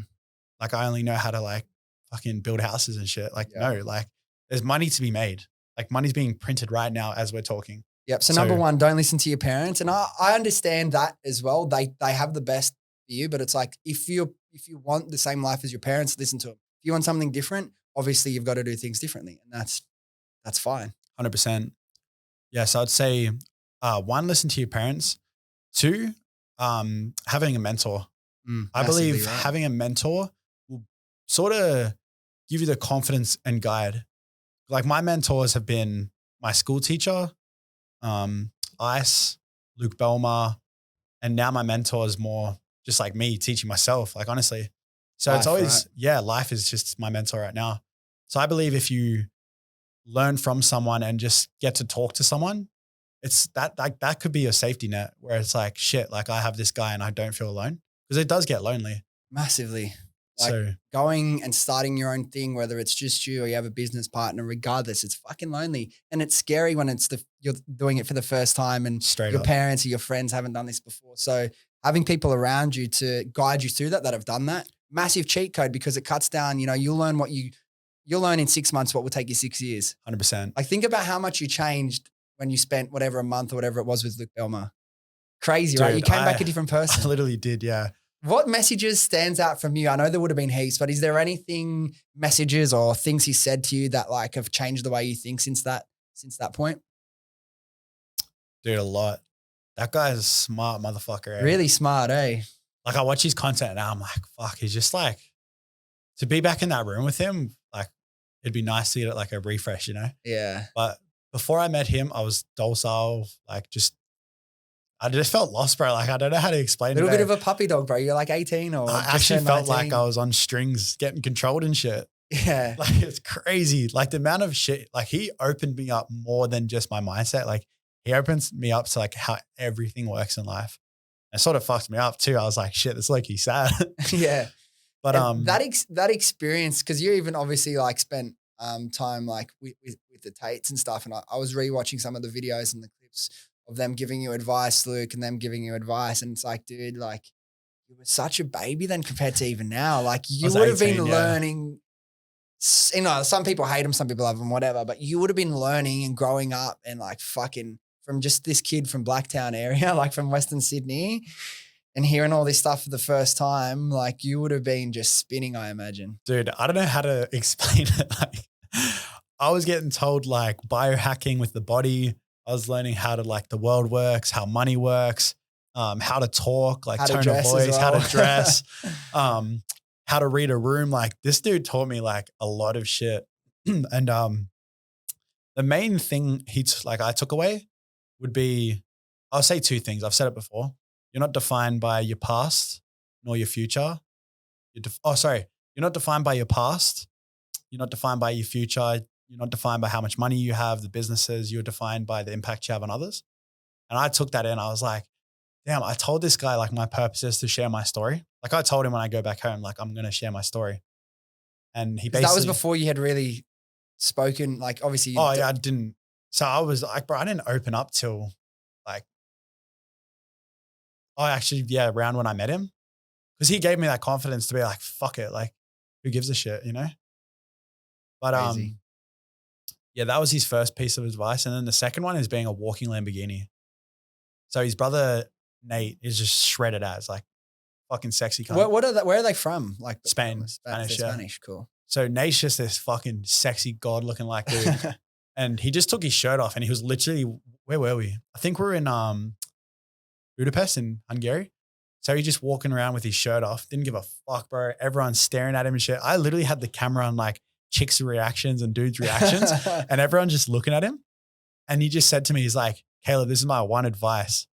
Like I only know how to like fucking build houses and shit. Like no, like there's money to be made. Like money's being printed right now as we're talking. Yep. So number one, don't listen to your parents. And I understand that as well. They have the best for you, but it's like if you want the same life as your parents, listen to them. If you want something different, obviously you've got to do things differently. And that's fine. 100%. Yeah. So I'd say one, listen to your parents. Two, having a mentor. I believe having a mentor will sort of give you the confidence and guide. Like my mentors have been my school teacher, Ice, Luke Belmar, and now my mentor is more just like me teaching myself, like honestly. So it's always, life is just my mentor right now. So I believe if you learn from someone and just get to talk to someone, it's that could be a safety net where it's like, shit, like I have this guy and I don't feel alone because it does get lonely. Massively. Like going and starting your own thing, whether it's just you or you have a business partner, regardless, it's fucking lonely. And it's scary when you're doing it for the first time and your parents or your friends haven't done this before. So having people around you to guide you through that have done that, massive cheat code because it cuts down, you'll learn in 6 months what will take you 6 years. 100%. Like think about how much you changed when you spent whatever a month or whatever it was with Luke Elmer. Crazy, dude, right? You came back a different person. I literally did, yeah. What messages stands out from you? I know there would have been heaps, but is there anything, messages or things he said to you that like have changed the way you think since that point? Dude, a lot. That guy's a smart motherfucker. Eh? Really smart, eh? Like I watch his content and I'm like, fuck, he's just like, to be back in that room with him, like it'd be nice to get like a refresh, Yeah. But before I met him, I was docile, like I just felt lost, bro. Like, I don't know how to explain it. A little bit of a puppy dog, bro. You're like 18 or I actually felt like I was on strings getting controlled and shit. Yeah. Like, it's crazy. Like, the amount of shit, like, he opened me up more than just my mindset. Like, he opens me up to, like, how everything works in life. It sort of fucked me up, too. I was like, shit, it's like he's sad. Yeah. But that experience, because you even obviously, like, spent time, like, with the Tates and stuff. And I was rewatching some of the videos and the clips of them giving you advice, Luke, and them giving you advice. And it's like, dude, like you were such a baby then compared to even now. Like you would have been learning, some people hate them, some people love them, whatever, but you would have been learning and growing up and like fucking from just this kid from Blacktown area, like from Western Sydney and hearing all this stuff for the first time, like you would have been just spinning, I imagine. Dude, I don't know how to explain it. Like I was getting told like biohacking with the body. I was learning how to like the world works, how money works, how to talk, like tone of voice, how to dress, how to read a room. Like this dude taught me like a lot of shit. And the main thing I took away would be, I'll say two things. I've said it before. You're not defined by your past nor your future. You're not defined by your past. You're not defined by your future. You're not defined by how much money you have, the businesses. You're defined by the impact you have on others. And I took that in. I was like, damn, I told this guy like my purpose is to share my story. Like I told him when I go back home, like I'm going to share my story. And he basically— That was before you had really spoken, like obviously. Yeah, I didn't. So I was like, bro, I didn't open up till like, around when I met him. Because he gave me that confidence to be like, fuck it. Like who gives a shit, But Crazy. Yeah, that was his first piece of advice. And then the second one is being a walking Lamborghini. So his brother, Nate, is just shredded as like fucking sexy cunt. Where are they from? Like Spain. Spanish, yeah. Spanish, cool. So Nate's just this fucking sexy god looking like dude. And he just took his shirt off and he was literally, where were we? I think we were in Budapest in Hungary. So he's just walking around with his shirt off. Didn't give a fuck, bro. Everyone's staring at him and shit. I literally had the camera on like chicks' reactions and dudes' reactions and everyone's just looking at him. And he just said to me, he's like, Caleb, this is my one advice.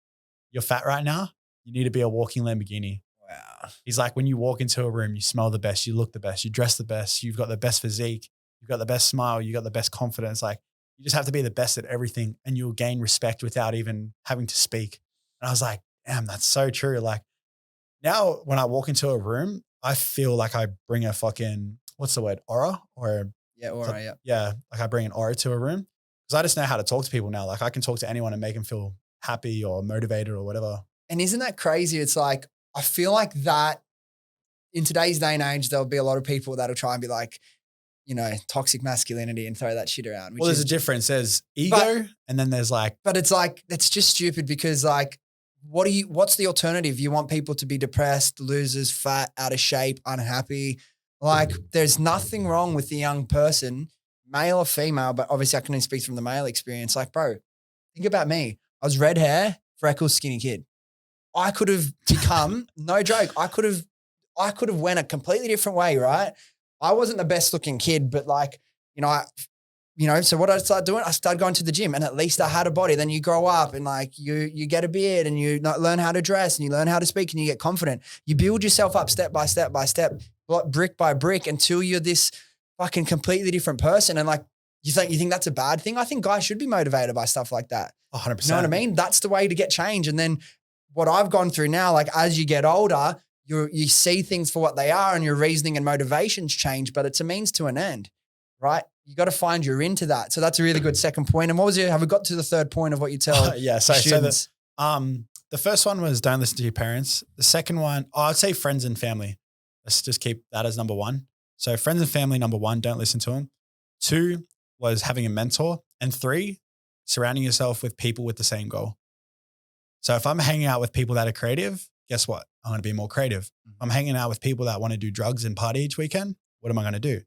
You're fat right now. You need to be a walking Lamborghini. Wow. He's like, when you walk into a room, you smell the best, you look the best, you dress the best, you've got the best physique, you've got the best smile, you got the best confidence. Like you just have to be the best at everything and you'll gain respect without even having to speak. And I was like, damn, that's so true. Like now when I walk into a room, I feel like I bring a fucking, what's the word? Aura or Aura, yeah. Yeah. Like I bring an aura to a room because I just know how to talk to people now. Like I can talk to anyone and make them feel happy or motivated or whatever. And isn't that crazy? It's like, I feel like that in today's day and age, there'll be a lot of people that'll try and be like, you know, toxic masculinity and throw that shit around. Well, there's a difference. There's ego and then there's like. But it's like, it's just stupid because like, what's the alternative? You want people to be depressed, losers, fat, out of shape, unhappy. Like there's nothing wrong with the young person, male or female, but obviously I can only speak from the male experience. Like, bro, think about me. I was red hair, freckles, skinny kid. I could have become, no joke, I could have went a completely different way, right? I wasn't the best looking kid, but like, so what I started doing, I started going to the gym and at least I had a body. Then you grow up and like you get a beard and you learn how to dress and you learn how to speak and you get confident. You build yourself up step by step by step, brick by brick until you're this fucking completely different person. And like, you think that's a bad thing? I think guys should be motivated by stuff like that. 100%. You know what I mean? That's the way to get change. And then what I've gone through now, like as you get older, you see things for what they are and your reasoning and motivations change, but it's a means to an end, right? You got to find you're into that. So that's a really good second point. And have we got to the third point of what you tell students? The first one was don't listen to your parents. The second one, I'd say friends and family. Let's just keep that as number one. So friends and family, number one, don't listen to them. 2 was having a mentor. And 3, surrounding yourself with people with the same goal. So if I'm hanging out with people that are creative, guess what? I'm going to be more creative. If I'm hanging out with people that want to do drugs and party each weekend, what am I going to do?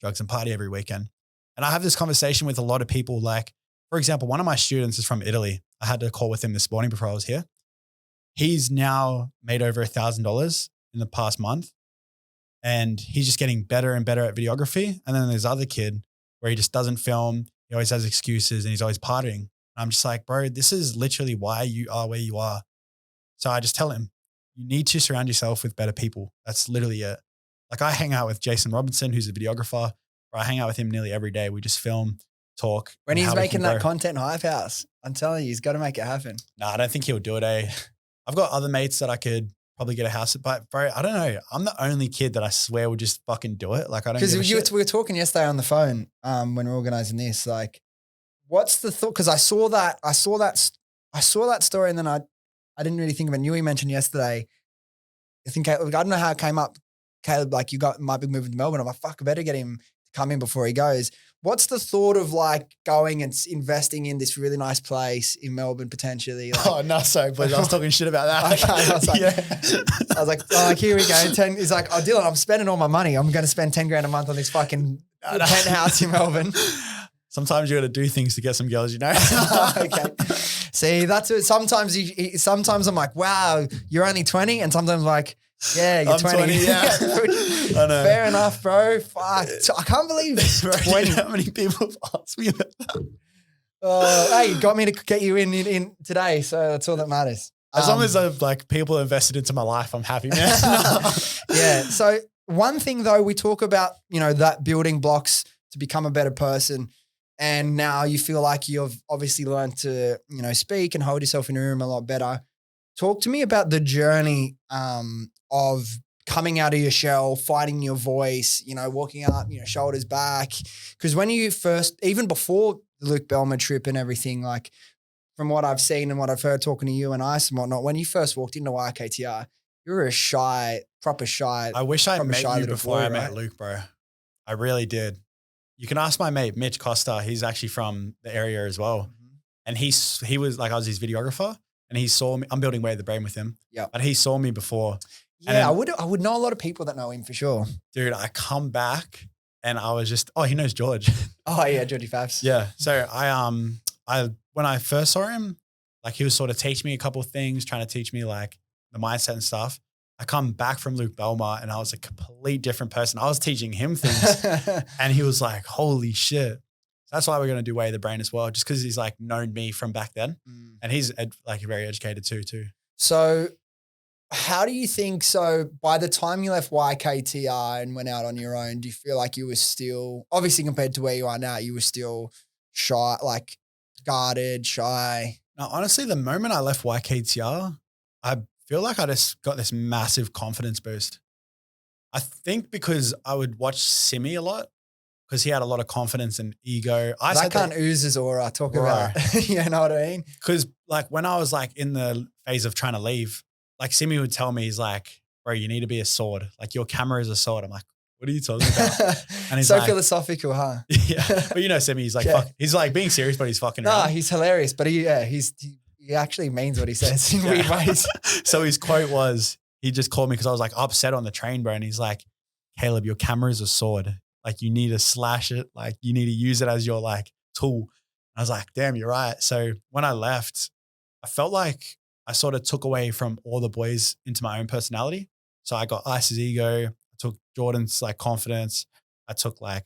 Drugs and party every weekend. And I have this conversation with a lot of people. Like, for example, one of my students is from Italy. I had a call with him this morning before I was here. He's now made over $1,000 in the past month. And he's just getting better and better at videography. And then there's other kid where he just doesn't film. He always has excuses and he's always partying. I'm just like, bro, this is literally why you are where you are. So I just tell him, you need to surround yourself with better people. That's literally it. Like I hang out with Jason Robinson, who's a videographer. Or I hang out with him nearly every day. We just film, talk. When he's making that content hype house, I'm telling you, he's got to make it happen. No, I don't think he'll do it. I've got other mates that I could probably get a house at, but bro, I don't know. I'm the only kid that I swear will just fucking do it. Like I don't give a shit. We were talking yesterday on the phone when we were organizing this, like, what's the thought? Because I saw that story, and then I didn't really think of it. You mentioned yesterday. I don't know how it came up. Caleb, like might be moving to Melbourne. I'm like, fuck, I better get him to come in before he goes. What's the thought of like going and investing in this really nice place in Melbourne potentially? Like, oh no, sorry, but I was talking shit about that. Okay, I was like, here we go. He's like, oh Dylan, I'm spending all my money. I'm going to spend 10 grand a month on this fucking penthouse in Melbourne. Sometimes you got to do things to get some girls, you know? Okay. See, that's it. Sometimes I'm like, wow, you're only 20. And sometimes I'm like, yeah, you're 20. Yeah. I know. Fair enough, bro. Fuck. I can't believe it. Bro, 20. You know how many people have asked me about that? Hey, you got me to get you in today. So that's all that matters. As long as I've like people invested into my life, I'm happy, man. Yeah. So one thing though, we talk about, that building blocks to become a better person. And now you feel like you've obviously learned to, speak and hold yourself in a room a lot better. Talk to me about the journey of coming out of your shell, finding your voice, walking up, shoulders back. Because when you first, even before the Luke Belmer trip and everything, like from what I've seen and what I've heard talking to you and Ice and whatnot, when you first walked into YKTR, you were proper shy. I wish I met you before I met Luke, bro. I really did. You can ask my mate, Mitch Costa. He's actually from the area as well. Mm-hmm. And he was like, I was his videographer and he saw me. I'm building Way of the Brain with him. Yeah. But he saw me before. Yeah, then, I would know a lot of people that know him for sure. Dude, I come back and I was just, he knows George. Oh yeah, Georgie Fabs. Yeah. So I when I first saw him, Like he was sort of teaching me a couple of things, trying to teach me like the mindset and stuff. I come back from Luke Belmar and I was a complete different person. I was teaching him things and he was like, holy shit. So that's why we're going to do Way of the Brain as well, just because he's like known me from back then. And he's like very educated too. So how do you think, so by the time you left YKTR and went out on your own, do you feel like you were still, obviously compared to where you are now, you were still shy, like guarded, shy? Now, honestly, the moment I left YKTR, I feel like I just got this massive confidence boost. I think because I would watch Simi a lot because he had a lot of confidence and ego. That can't ooze his aura, talk about, you know what I mean? Because like when I was like in the phase of trying to leave, like Simi would tell me, he's like, bro, you need to be a sword. Like your camera is a sword. I'm like, what are you talking about? And he's so like, philosophical, huh? Yeah. But you know, Simi, he's like, fuck, he's like being serious, but he's fucking around. Nah, he's hilarious, but he actually means what he says in weird ways. So his quote was, he just called me because I was like upset on the train, bro. And he's like, Caleb, your camera is a sword. Like you need to slash it. Like you need to use it as your like tool. And I was like, damn, you're right. So when I left, I felt like I sort of took away from all the boys into my own personality. So I got Ice's ego. I took Jordan's like confidence. I took like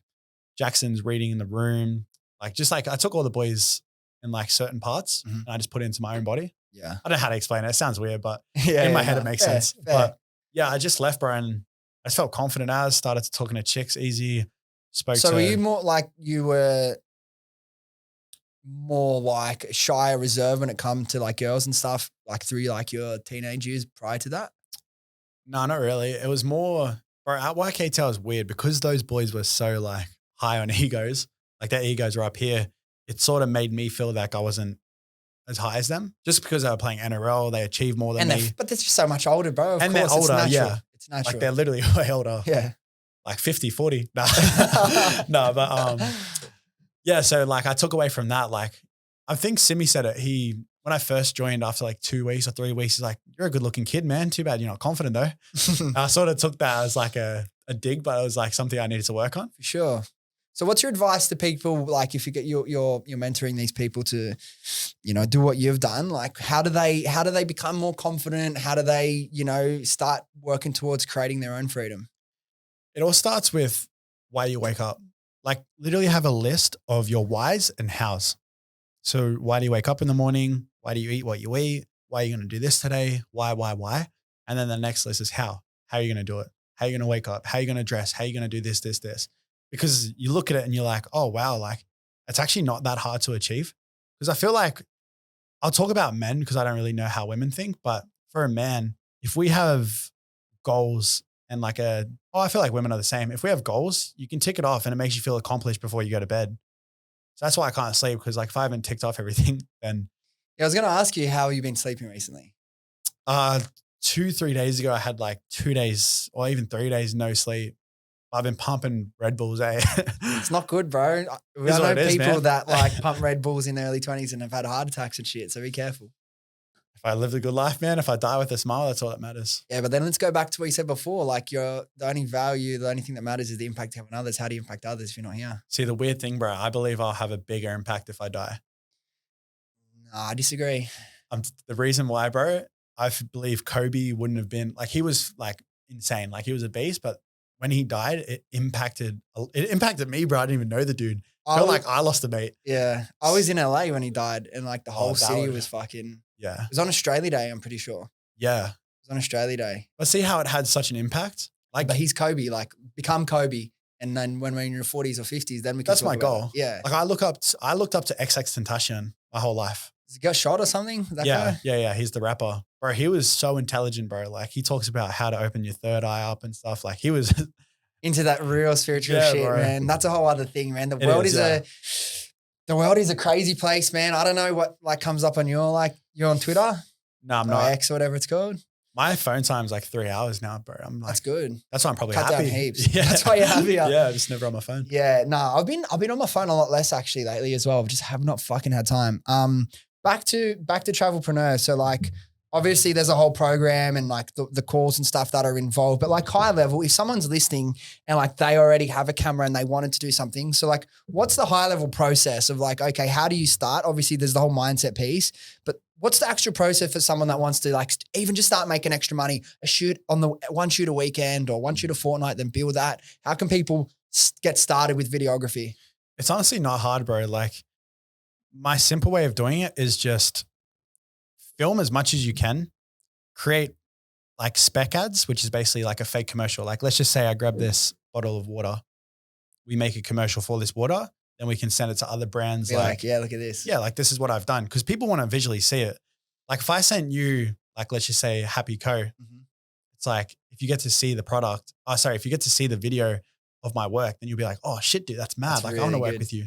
Jackson's reading in the room. Like just like I took all the boys in like certain parts and I just put it into my own body. Yeah. I don't know how to explain it. It sounds weird, but in my head it makes sense. Fair. But yeah, I just left, bro, and I just felt confident as, started talking to chicks easy, So were you more like, you were more like shy or reserved when it come to like girls and stuff, like through like your teenage years prior to that? No, not really. It was more, bro, at YKTL was weird because those boys were so like high on egos, like their egos were up here. It sort of made me feel like I wasn't as high as them just because they were playing NRL. They achieved more than me. But they're just so much older, bro. Of and course, they're older, it's natural. yeah. It's natural. Like they're literally way older. Yeah. Like 50, 40. No, no, but yeah. So like I took away from that. Like I think Simi said it. When I first joined after like 2 weeks or 3 weeks, he's like, you're a good looking kid, man. Too bad you're not confident though. I sort of took that as like a dig, but it was like something I needed to work on. For sure. So what's your advice to people? Like if you get you're mentoring these people to, you know, do what you've done, like how do they become more confident? How do they, you know, start working towards creating their own freedom? It all starts with why you wake up. Like literally have a list of your whys and hows. So why do you wake up in the morning? Why do you eat what you eat? Why are you going to do this today? Why? And then the next list is how. How are you going to do it? How are you going to wake up? How are you going to dress? How are you going to do this? Because you look at it and you're like, oh, wow, like it's actually not that hard to achieve. Because I feel like I'll talk about men because I don't really know how women think. But for a man, if we have goals and like I feel like women are the same. If we have goals, you can tick it off and it makes you feel accomplished before you go to bed. So that's why I can't sleep because like if I haven't ticked off everything, then. Yeah, I was going to ask you, how have you been sleeping recently? 2-3 days ago, I had like 2 days or even 3 days no sleep. I've been pumping Red Bulls, eh? It's not good, bro. I know people that like pump Red Bulls in their early 20s and have had heart attacks and shit. So be careful. If I lived a good life, man, if I die with a smile, that's all that matters. Yeah, but then let's go back to what you said before. Like the only thing that matters is the impact you have on others. How do you impact others if you're not here? See, the weird thing, bro, I believe I'll have a bigger impact if I die. No, I disagree. The reason why, bro, I believe Kobe wouldn't have been, like he was like insane. Like he was a beast, but when he died, it impacted me, bro. I didn't even know the dude. I felt like I lost a mate. Yeah. I was in LA when he died and like the whole city was fucking. Yeah. It was on Australia Day, I'm pretty sure. Yeah. It was on Australia Day. But see how it had such an impact? But he's Kobe, like become Kobe. And then when we're in your 40s or 50s, then we can That's my goal. Yeah. Like I looked up to XXXTentacion my whole life. Does he got shot or something? Yeah. He's the rapper. Bro, he was so intelligent, bro. Like he talks about how to open your third eye up and stuff. Like he was into that real spiritual shit, bro. Man. That's a whole other thing, man. The world is a crazy place, man. I don't know what like comes up on you're on Twitter? No, I'm not. X or whatever it's called. My phone time's like 3 hours now, bro. I'm like, that's good. That's why I'm probably Cut happy. down heaps. Yeah. That's why you're happier. Yeah, just never on my phone. Yeah, no, I've been on my phone a lot less actually lately as well. I just have not fucking had time. Back to Travelpreneur. So like obviously there's a whole program and like the calls and stuff that are involved, but like high level, if someone's listening and like they already have a camera and they wanted to do something. So like, what's the high level process of like, okay, how do you start? Obviously there's the whole mindset piece, but what's the actual process for someone that wants to like even just start making extra money, one shoot a weekend or one shoot a fortnight, then build that? How can people get started with videography? It's honestly not hard, bro. Like my simple way of doing it is just film as much as you can, create like spec ads, which is basically like a fake commercial. Like let's just say I grab this bottle of water. We make a commercial for this water, then we can send it to other brands. Like, yeah, look at this. Yeah, like this is what I've done. Because people want to visually see it. Like if I sent you, like let's just say Happy Co, it's like if you get to see the product, if you get to see the video of my work, then you'll be like, oh shit, dude, that's mad. That's like really I want to work good. with you.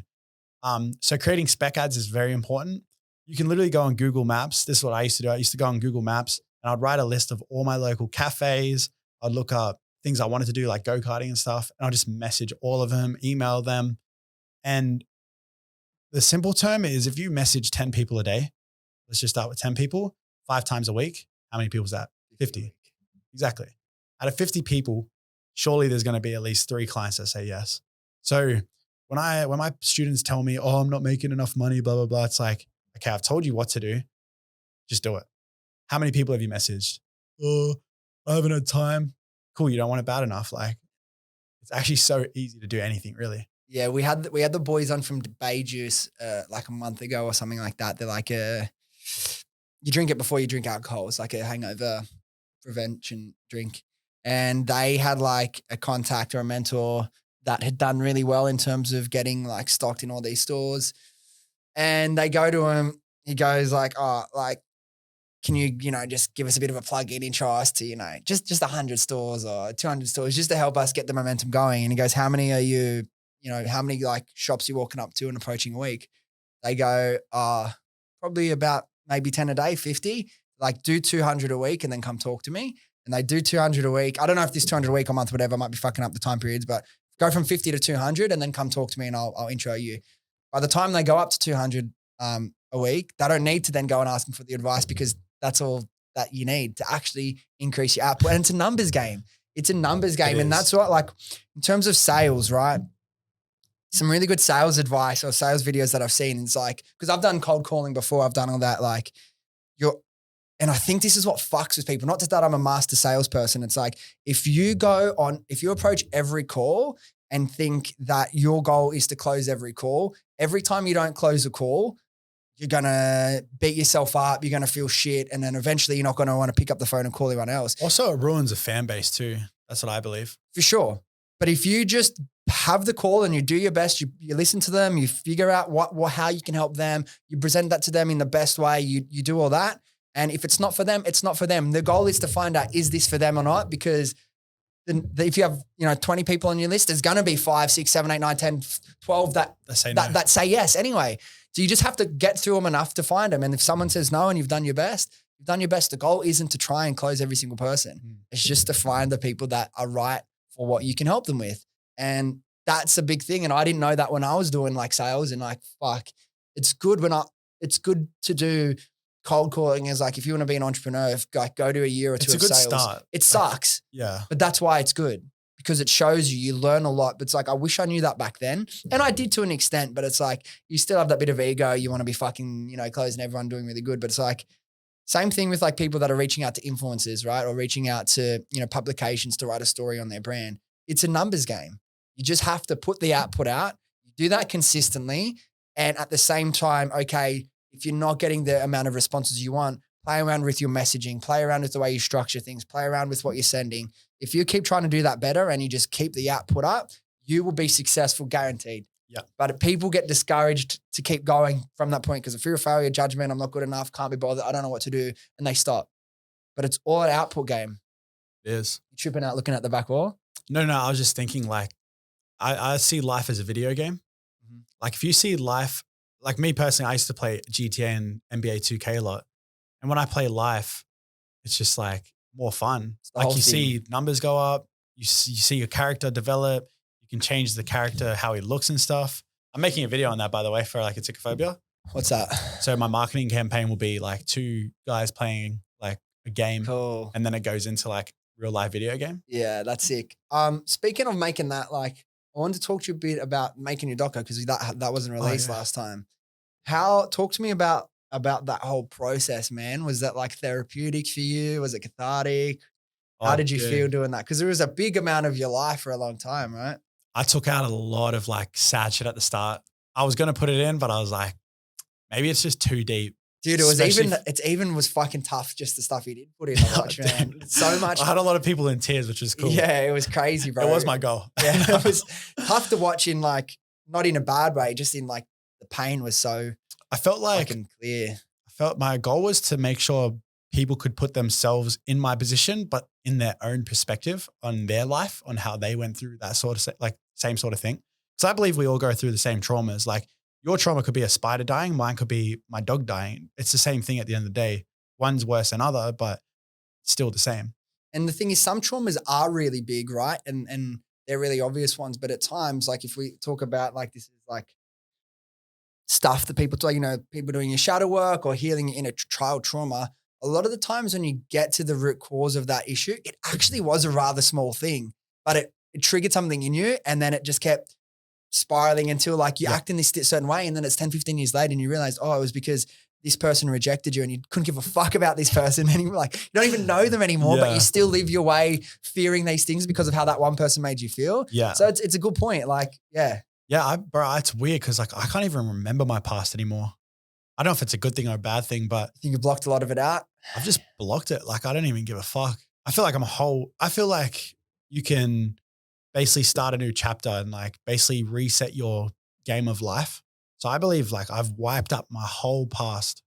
So creating spec ads is very important. You can literally go on Google Maps. This is what I used to do. I used to go on Google Maps and I'd write a list of all my local cafes. I'd look up things I wanted to do like go-karting and stuff. And I'll just message all of them, email them. And the simple term is if you message 10 people a day, let's just start with 10 people, 5 times a week. How many people is that? 50. Exactly. Out of 50 people, surely there's going to be at least 3 clients that say yes. So when my students tell me, oh, I'm not making enough money, blah, blah, blah, it's like, okay, I've told you what to do. Just do it. How many people have you messaged? Oh, I haven't had time. Cool. You don't want it bad enough. Like it's actually so easy to do anything really. Yeah. We had the boys on from Bay Juice like a month ago or something like that. They're like, you drink it before you drink alcohol. It's like a hangover prevention drink. And they had like a contact or a mentor that had done really well in terms of getting like stocked in all these stores. And they go to him, he goes like, oh, like, can you, just give us a bit of a plug-in intro us to, just 100 stores or 200 stores just to help us get the momentum going. And he goes, how many are you, how many like shops you walking up to and approaching a week? They go, probably about maybe 10 a day, 50, like do 200 a week and then come talk to me. And they do 200 a week. I don't know if this 200 a week or month, whatever, I might be fucking up the time periods, but go from 50 to 200 and then come talk to me and I'll intro you. By the time they go up to 200 a week, they don't need to then go and ask them for the advice because that's all that you need to actually increase your output. And it's a numbers game. It's a numbers game. And that's what, like, in terms of sales, right? Some really good sales advice or sales videos that I've seen. It's like, because I've done cold calling before. I've done all that. Like, and I think this is what fucks with people. Not just that I'm a master salesperson. It's like, if you approach every call and think that your goal is to close every call, every time you don't close a call, you're going to beat yourself up. You're going to feel shit. And then eventually you're not going to want to pick up the phone and call anyone else. Also, it ruins a fan base too. That's what I believe. For sure. But if you just have the call and you do your best, you listen to them, you figure out how you can help them, you present that to them in the best way, you do all that. And if it's not for them, it's not for them. The goal is to find out, is this for them or not? Because if you have, 20 people on your list, there's going to be 5, 6, 7, 8, 9, 10, 12 that say yes anyway. So you just have to get through them enough to find them. And if someone says no and you've done your best, you've done your best. The goal isn't to try and close every single person. It's just to find the people that are right for what you can help them with. And that's a big thing. And I didn't know that when I was doing like sales and like, fuck, it's good to do cold calling is like, if you want to be an entrepreneur, go to a year or two of sales. It's a good start. It sucks. Yeah. But that's why it's good, because it shows you learn a lot. But it's like, I wish I knew that back then. And I did to an extent, but it's like, you still have that bit of ego. You want to be fucking, closing everyone, doing really good. But it's like, same thing with like people that are reaching out to influencers, right? Or reaching out to, publications to write a story on their brand. It's a numbers game. You just have to put the output out. You do that consistently. And at the same time, okay, if you're not getting the amount of responses you want, play around with your messaging, play around with the way you structure things, play around with what you're sending. If you keep trying to do that better and you just keep the output up, you will be successful, guaranteed. Yeah. But if people get discouraged to keep going from that point because of fear of failure, judgment, I'm not good enough, can't be bothered, I don't know what to do, and they stop. But it's all an output game. It is. You tripping out looking at the back wall? No, I was just thinking like, I see life as a video game. Like if you see life, like me personally, I used to play GTA and NBA 2K a lot. And when I play life, it's just like more fun. Like you see numbers go up, you see your character develop, you can change the character, how he looks and stuff. I'm making a video on that, by the way, for like Aytichiaphobia. What's that? So my marketing campaign will be like 2 guys playing like a game, Cool. and then it goes into like real life video game. Yeah, that's sick. Speaking of making that, like, I wanted to talk to you a bit about making your doco because that wasn't released last time. Talk to me about that whole process, man. Was that like therapeutic for you? Was it cathartic? How Oh, did you feel dude. doing that? Because it was a big amount of your life for a long time, right? I took out a lot of like sad shit at the start. I was gonna put it in, but I was like, maybe it's just too deep. Dude, it even was fucking tough just the stuff you did put in the watch, man. So much. I had a lot of people in tears, which is cool. Yeah, it was crazy, bro. It was my goal. Yeah, it was tough to watch in like, not in a bad way, just in like the pain was so I felt like fucking clear. I felt my goal was to make sure people could put themselves in my position, but in their own perspective on their life, on how they went through that sort of like same sort of thing. Because I believe we all go through the same traumas. Like your trauma could be a spider dying, mine could be my dog dying. It's the same thing at the end of the day. One's worse than other, but still the same. And the thing is, some traumas are really big, right? And they're really obvious ones. But at times, like if we talk about like this is like stuff that people do, people doing your shadow work or healing your inner child trauma, a lot of the times when you get to the root cause of that issue, it actually was a rather small thing, but it triggered something in you and then it just kept spiraling until like you act in this certain way. And then it's 10, 15 years later and you realize, oh, it was because this person rejected you and you couldn't give a fuck about this person anymore. Like you don't even know them anymore, but you still live your way fearing these things because of how that one person made you feel. Yeah. So it's a good point. Like, yeah. Yeah, bro, it's weird because like I can't even remember my past anymore. I don't know if it's a good thing or a bad thing, but I think you blocked a lot of it out. I've just blocked it. Like I don't even give a fuck. I feel like you can basically start a new chapter and like basically reset your game of life. So I believe like I've wiped up my whole past.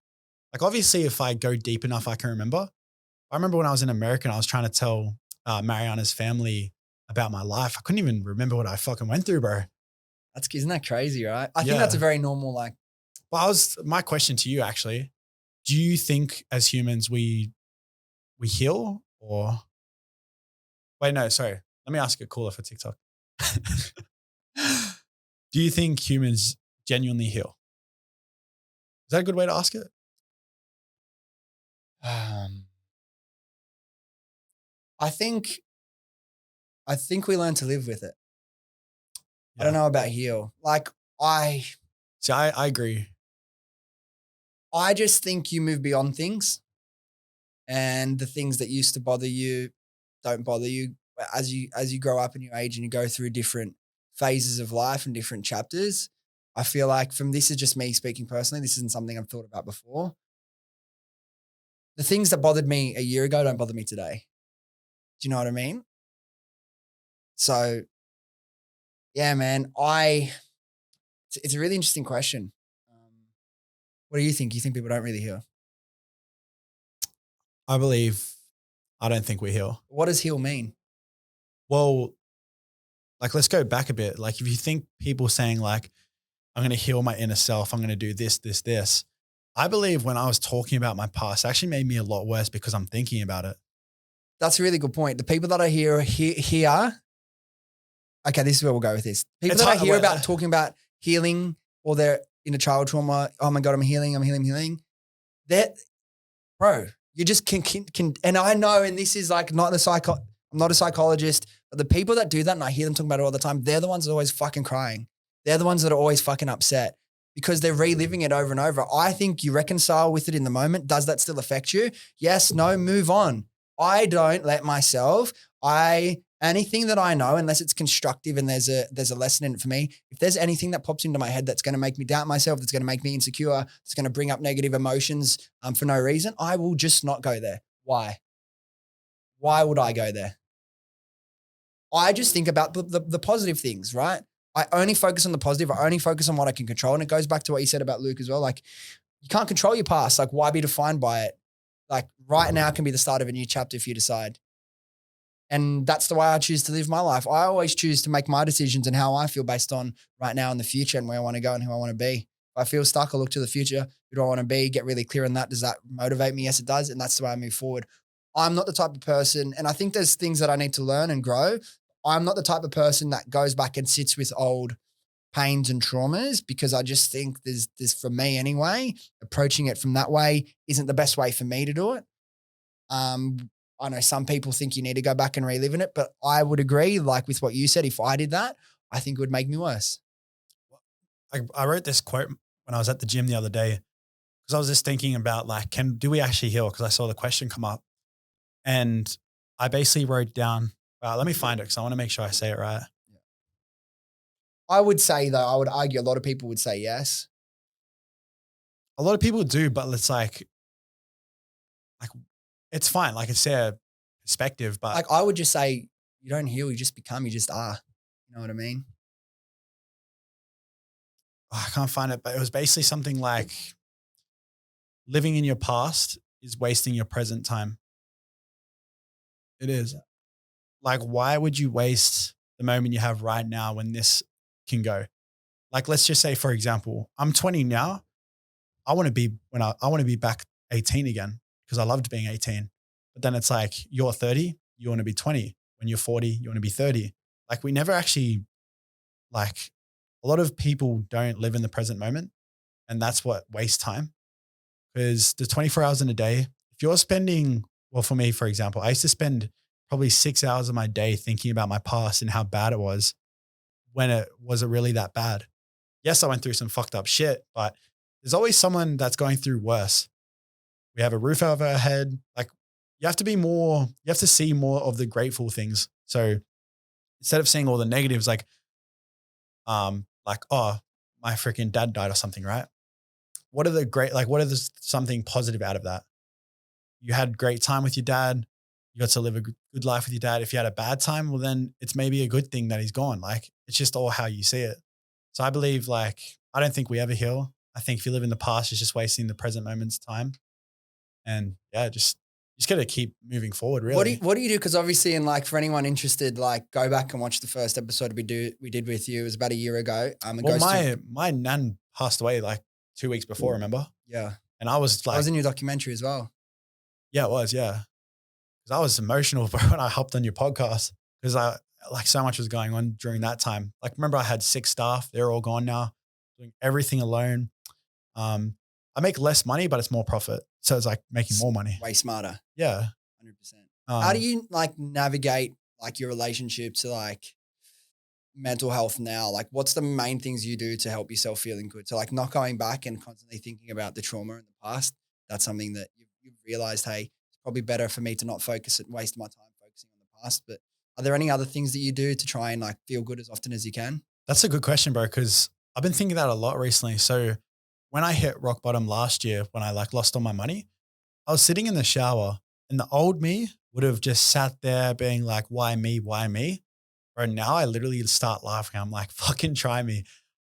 Like obviously if I go deep enough, I can remember. I remember when I was in America and I was trying to tell Mariana's family about my life. I couldn't even remember what I fucking went through, bro. Isn't that crazy, right? I think that's a very normal, like. Well, my question to you actually, do you think as humans we heal or wait, no, sorry. Let me ask it cooler for TikTok. Do you think humans genuinely heal? Is that a good way to ask it? I think we learn to live with it. Yeah. I don't know about heal. Like I agree. I just think you move beyond things and the things that used to bother you don't bother you as you grow up in your age and you go through different phases of life and different chapters. I feel like this is just me speaking personally. This isn't something I've thought about before. The things that bothered me a year ago don't bother me today. Do you know what I mean? So yeah, man, it's a really interesting question. What do you think? You think people don't really heal? I don't think we heal. What does heal mean? Well, like let's go back a bit. Like if you think people saying like, I'm going to heal my inner self, I'm going to do this, this, this. I believe when I was talking about my past, it actually made me a lot worse because I'm thinking about it. That's a really good point. The people that I hear here, okay, this is where we'll go with this. People that I hear about talking about healing or their inner child trauma, oh my God, I'm healing. That, bro, you just can, and I know, and this is like I'm not a psychologist, but the people that do that, and I hear them talking about it all the time, they're the ones that are always fucking crying. They're the ones that are always fucking upset because they're reliving it over and over. I think you reconcile with it in the moment. Does that still affect you? Yes, no, move on. I don't let myself, anything that I know, unless it's constructive and there's a lesson in it for me, if there's anything that pops into my head that's going to make me doubt myself, that's going to make me insecure, that's going to bring up negative emotions for no reason, I will just not go there. Why? Why would I go there? I just think about the positive things, right? I only focus on the positive. I only focus on what I can control. And it goes back to what you said about Luke as well. Like you can't control your past. Like why be defined by it? Like right now can be the start of a new chapter if you decide. And that's the way I choose to live my life. I always choose to make my decisions and how I feel based on right now in the future and where I want to go and who I want to be. If I feel stuck, I look to the future. Who do I want to be? Get really clear on that. Does that motivate me? Yes, it does. And that's the way I move forward. I'm not the type of person, and I think there's things that I need to learn and grow. I'm not the type of person that goes back and sits with old pains and traumas because I just think there's for me anyway, approaching it from that way isn't the best way for me to do it. I know some people think you need to go back and relive in it, but I would agree, like with what you said, if I did that, I think it would make me worse. I wrote this quote when I was at the gym the other day because I was just thinking about like, do we actually heal? Because I saw the question come up, and I basically wrote down. Let me find it because I want to make sure I say it right. I would say though, I would argue a lot of people would say yes. A lot of people do, but it's like it's fine. Like it's their perspective, but Like I would just say, you don't heal, you just become, you just are. You know what I mean? I can't find it. But it was basically something like living in your past is wasting your present time. It is. Like, why would you waste the moment you have right now when this can go? Like, let's just say, for example, I'm 20 now. I want to be I want to be back 18 again because I loved being 18. But then it's like you're 30, you want to be 20. When you're 40, you want to be 30. Like we never actually like a lot of people don't live in the present moment, and that's what wastes time. Because the 24 hours in a day, if you're spending, well, for me, for example, I used to spend probably 6 hours of my day thinking about my past and how bad it was when it wasn't really that bad. Yes, I went through some fucked up shit, but there's always someone that's going through worse. We have a roof over our head. Like you have to see more of the grateful things. So instead of seeing all the negatives, oh, my freaking dad died or something, right? What are the something positive out of that? You had great time with your dad. You got to live a good life with your dad. If you had a bad time, well, then it's maybe a good thing that he's gone. Like it's just all how you see it. So I believe I don't think we ever heal. I think if you live in the past, it's just wasting the present moment's time. And yeah, you just got to keep moving forward, really. What do you do? Because obviously, and like for anyone interested, like go back and watch the first episode we did with you. It was about a year ago. My nan passed away like 2 weeks before, remember? Yeah. And I was like, I was in your documentary as well. Yeah, it was. Yeah. Because I was emotional when I hopped on your podcast because so much was going on during that time. Like, remember I had 6 staff. They're all gone now, doing everything alone. I make less money, but it's more profit. So it's like making more money. Way smarter. Yeah. 100%. How do you like navigate like your relationship to like mental health now? Like what's the main things you do to help yourself feeling good? So like not going back and constantly thinking about the trauma in the past. That's something that you've realized, hey, it's probably better for me to not focus and waste my time focusing on the past. But are there any other things that you do to try and like feel good as often as you can? That's a good question, bro, because I've been thinking that a lot recently. So when I hit rock bottom last year, when I like lost all my money, I was sitting in the shower and the old me would have just sat there being like, why me? Why me? Bro, now I literally start laughing. I'm like, fucking try me.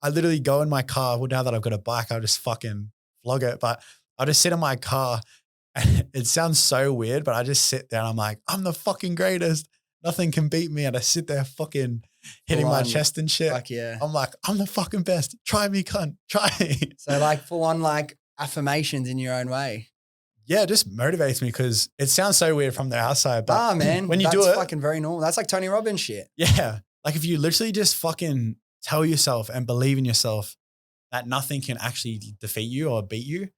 I literally go in my car. Well, now that I've got a bike, I'll just fucking flog it. But I'll just sit in my car and it sounds so weird, but I just sit there and I'm like, I'm the fucking greatest. Nothing can beat me. And I sit there fucking hitting my chest and shit. Fuck yeah. I'm like, I'm the fucking best. Try me, cunt. Try me. So like full on like affirmations in your own way. Yeah, it just motivates me because it sounds so weird from the outside. But man, when you do it, that's fucking very normal. That's like Tony Robbins shit. Yeah. Like if you literally just fucking tell yourself and believe in yourself that nothing can actually defeat you or beat you,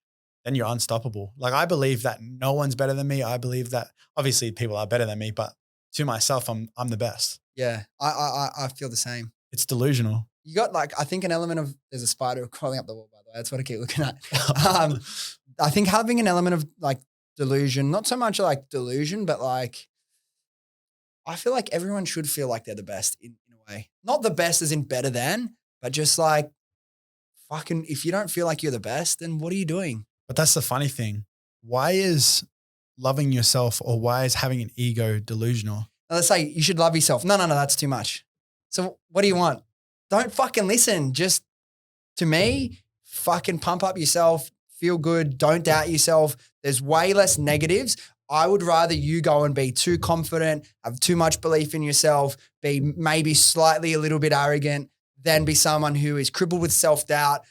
then you're unstoppable. Like I believe that no one's better than me. I believe that obviously people are better than me, but to myself, I'm the best. Yeah, I feel the same. It's delusional. You got like, I think an element of, there's a spider crawling up the wall, by the way. That's what I keep looking at. I think having an element of like delusion, not so much like delusion, but like, I feel like everyone should feel like they're the best in a way. Not the best as in better than, but just like fucking, if you don't feel like you're the best, then what are you doing? But that's the funny thing. Why is loving yourself or why is having an ego delusional? Now let's say you should love yourself. No, that's too much. So what do you want? Don't fucking listen. Just to me, fucking pump up yourself, feel good, don't doubt yourself. There's way less negatives. I would rather you go and be too confident, have too much belief in yourself, be maybe slightly a little bit arrogant, than be someone who is crippled with self-doubt,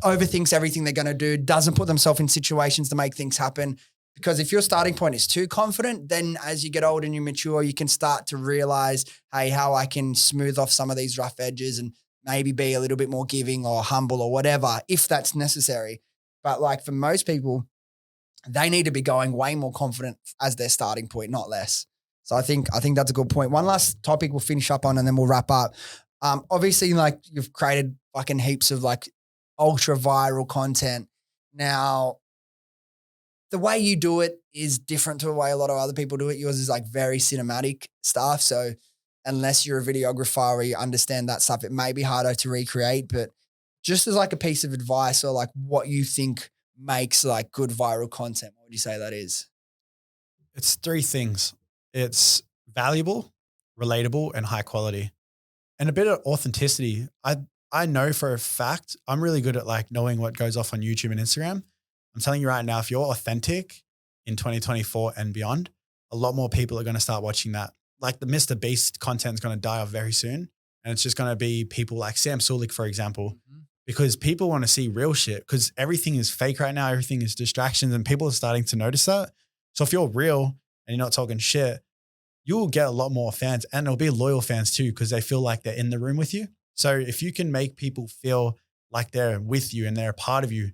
overthinks everything they're going to do, doesn't put themselves in situations to make things happen. Because if your starting point is too confident, then as you get older and you mature, you can start to realize, hey, how I can smooth off some of these rough edges and maybe be a little bit more giving or humble or whatever, if that's necessary. But like for most people, they need to be going way more confident as their starting point, not less. So I think that's a good point. One last topic we'll finish up on and then we'll wrap up. Obviously, like you've created fucking heaps of like ultra viral content. Now, the way you do it is different to the way a lot of other people do it. Yours is like very cinematic stuff. So unless you're a videographer or you understand that stuff, it may be harder to recreate. But just as like a piece of advice or like what you think makes like good viral content, what would you say that is? It's three things. It's valuable, relatable, and high quality. And a bit of authenticity. I know for a fact, I'm really good at like knowing what goes off on YouTube and Instagram. I'm telling you right now, if you're authentic in 2024 and beyond, a lot more people are going to start watching that. Like the Mr. Beast content is going to die off very soon. And it's just going to be people like Sam Sulik, for example, because people want to see real shit because everything is fake right now. Everything is distractions and people are starting to notice that. So if you're real and you're not talking shit, you will get a lot more fans and it'll be loyal fans too because they feel like they're in the room with you. So if you can make people feel like they're with you and they're a part of you,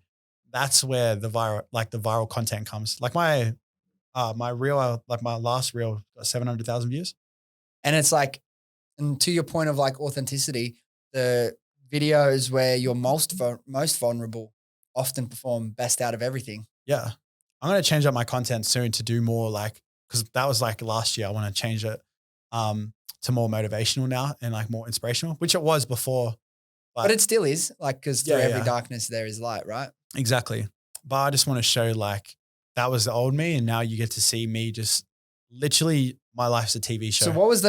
that's where the viral content comes. Like my reel, like my last reel got 700,000 views. And it's like, and to your point of like authenticity, the videos where you're most vulnerable often perform best out of everything. Yeah. I'm going to change up my content soon to do more like, because that was like last year. I want to change it to more motivational now and like more inspirational, which it was before. But it still is like, because through every darkness there is light, right? Exactly. But I just want to show like that was the old me and now you get to see me just literally my life's a TV show. So what was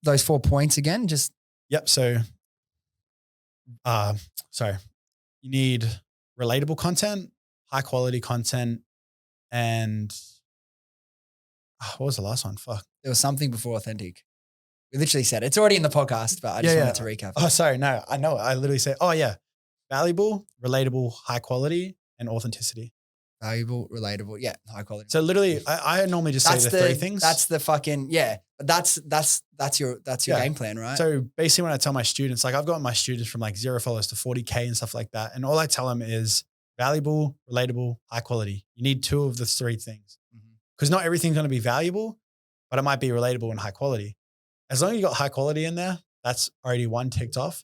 those 4 points again? Just Yep. So, you need relatable content, high quality content, and what was the last one? Fuck. There was something before authentic. We literally said it. It's already in the podcast, but I just wanted to recap. Oh, sorry. No, I know. I literally said, oh yeah, valuable, relatable, high quality, and authenticity. Valuable, relatable, yeah, high quality. So literally, I normally just say the three things. That's the fucking That's your game plan, right? So basically, when I tell my students, like I've got my students from like 0 followers to 40K and stuff like that, and all I tell them is valuable, relatable, high quality. You need 2 of the 3 things because not everything's going to be valuable, but it might be relatable and high quality. As long as you got high quality in there, that's already one ticked off.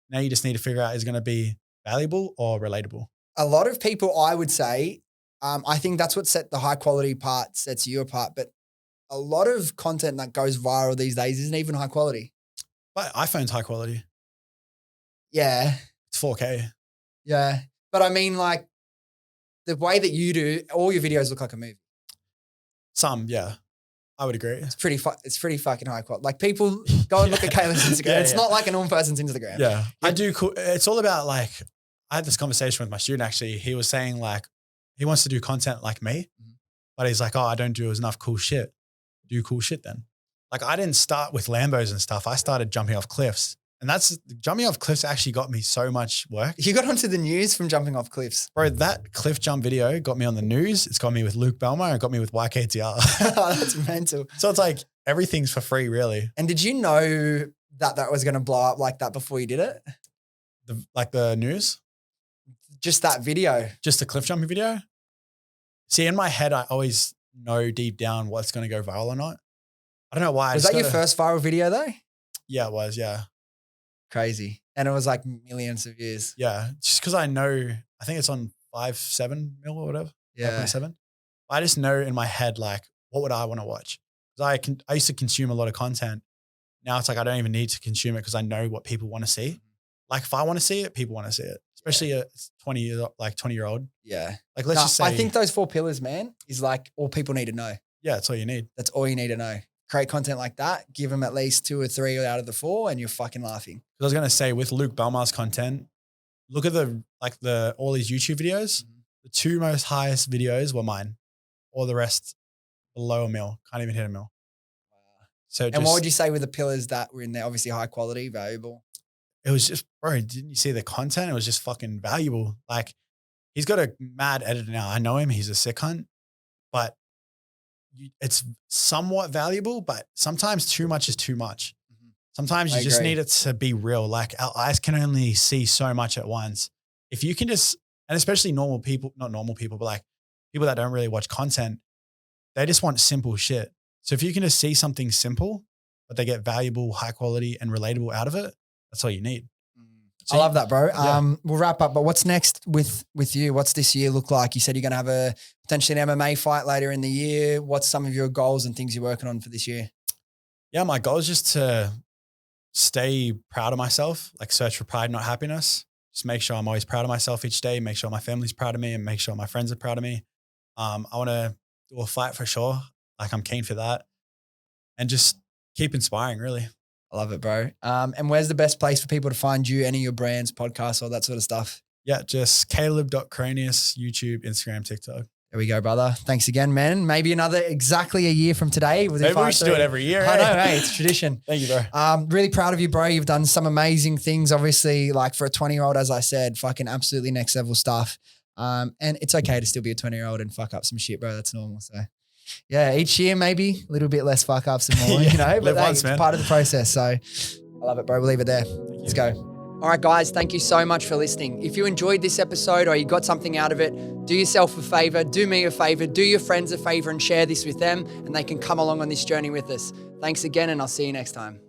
Now you just need to figure out is it going to be valuable or relatable. A lot of people, I would say, I think that's what set the high quality part sets you apart. But a lot of content that goes viral these days isn't even high quality. But iPhone's high quality. Yeah. It's 4K. Yeah. But I mean, like the way that you do, all your videos look like a movie. Some, yeah. I would agree. It's pretty fucking high quality. Like people go and look at Kayla's Instagram. It's not like a normal person's Instagram. Yeah. I do. It's all about like, I had this conversation with my student actually. He was saying like, he wants to do content like me, but he's like, oh, I don't do enough cool shit. Do cool shit then. Like I didn't start with Lambos and stuff. I started jumping off cliffs. And jumping off cliffs actually got me so much work. You got onto the news from jumping off cliffs. Bro, that cliff jump video got me on the news. It's got me with Luke Belmar. It got me with YKTR. That's mental. So it's like everything's for free, really. And did you know that was going to blow up like that before you did it? The news? Just that video. Just the cliff jumping video? See, in my head, I always know deep down what's going to go viral or not. I don't know why. Was that your first viral video though? Yeah, it was. Yeah. Crazy. And it was like millions of views. Yeah. Just because I know, I think it's on 5.7 mil or whatever. Yeah. 5.7. I just know in my head, like, what would I want to watch? Because I used to consume a lot of content. Now it's like, I don't even need to consume it because I know what people want to see. Like if I want to see it, people want to see it. Especially a 20-year-old. Yeah. Like let's just say. I think those 4 pillars, man, is like all people need to know. Yeah, that's all you need. That's all you need to know. Create content like that, give them at least 2 or 3 out of the 4 and you're fucking laughing. I was going to say with Luke Belmar's content, look at all these YouTube videos. The 2 most highest videos were mine. All the rest below a mil. Can't even hit a mil. Wow. So what would you say were the pillars that were in there? Obviously high quality, valuable. It was just, bro, didn't you see the content? It was just fucking valuable. Like he's got a mad editor now. I know him. He's a sick cunt, but it's somewhat valuable, but sometimes too much is too much. Sometimes you just need it to be real. Like our eyes can only see so much at once. If you can just, and especially normal people, not normal people, but like people that don't really watch content, they just want simple shit. So if you can just see something simple, but they get valuable, high quality and relatable out of it, that's all you need. So I love that, bro. Yeah. We'll wrap up, but what's next with you? What's this year look like? You said you're going to have potentially an MMA fight later in the year. What's some of your goals and things you're working on for this year? Yeah, my goal is just to stay proud of myself, like search for pride, not happiness. Just make sure I'm always proud of myself each day, make sure my family's proud of me and make sure my friends are proud of me. I want to do a fight for sure. Like I'm keen for that and just keep inspiring really. I love it, bro. And where's the best place for people to find you, any of your brands, podcasts, all that sort of stuff? Yeah, just caleb.coroneos, YouTube, Instagram, TikTok. There we go, brother. Thanks again, man. Maybe exactly a year from today. Maybe we should do it every year. I know, hey, it's tradition. Thank you, bro. Really proud of you, bro. You've done some amazing things, obviously, like for a 20-year-old, as I said, fucking absolutely next level stuff. And it's okay to still be a 20-year-old and fuck up some shit, bro. That's normal. So yeah, each year maybe a little bit less fuck ups and more, yeah, but once, it's part of the process. So I love it, bro. We'll leave it there. Let's go. All right, guys, thank you so much for listening. If you enjoyed this episode or you got something out of it, do yourself a favor, do me a favor, do your friends a favor and share this with them and they can come along on this journey with us. Thanks again and I'll see you next time.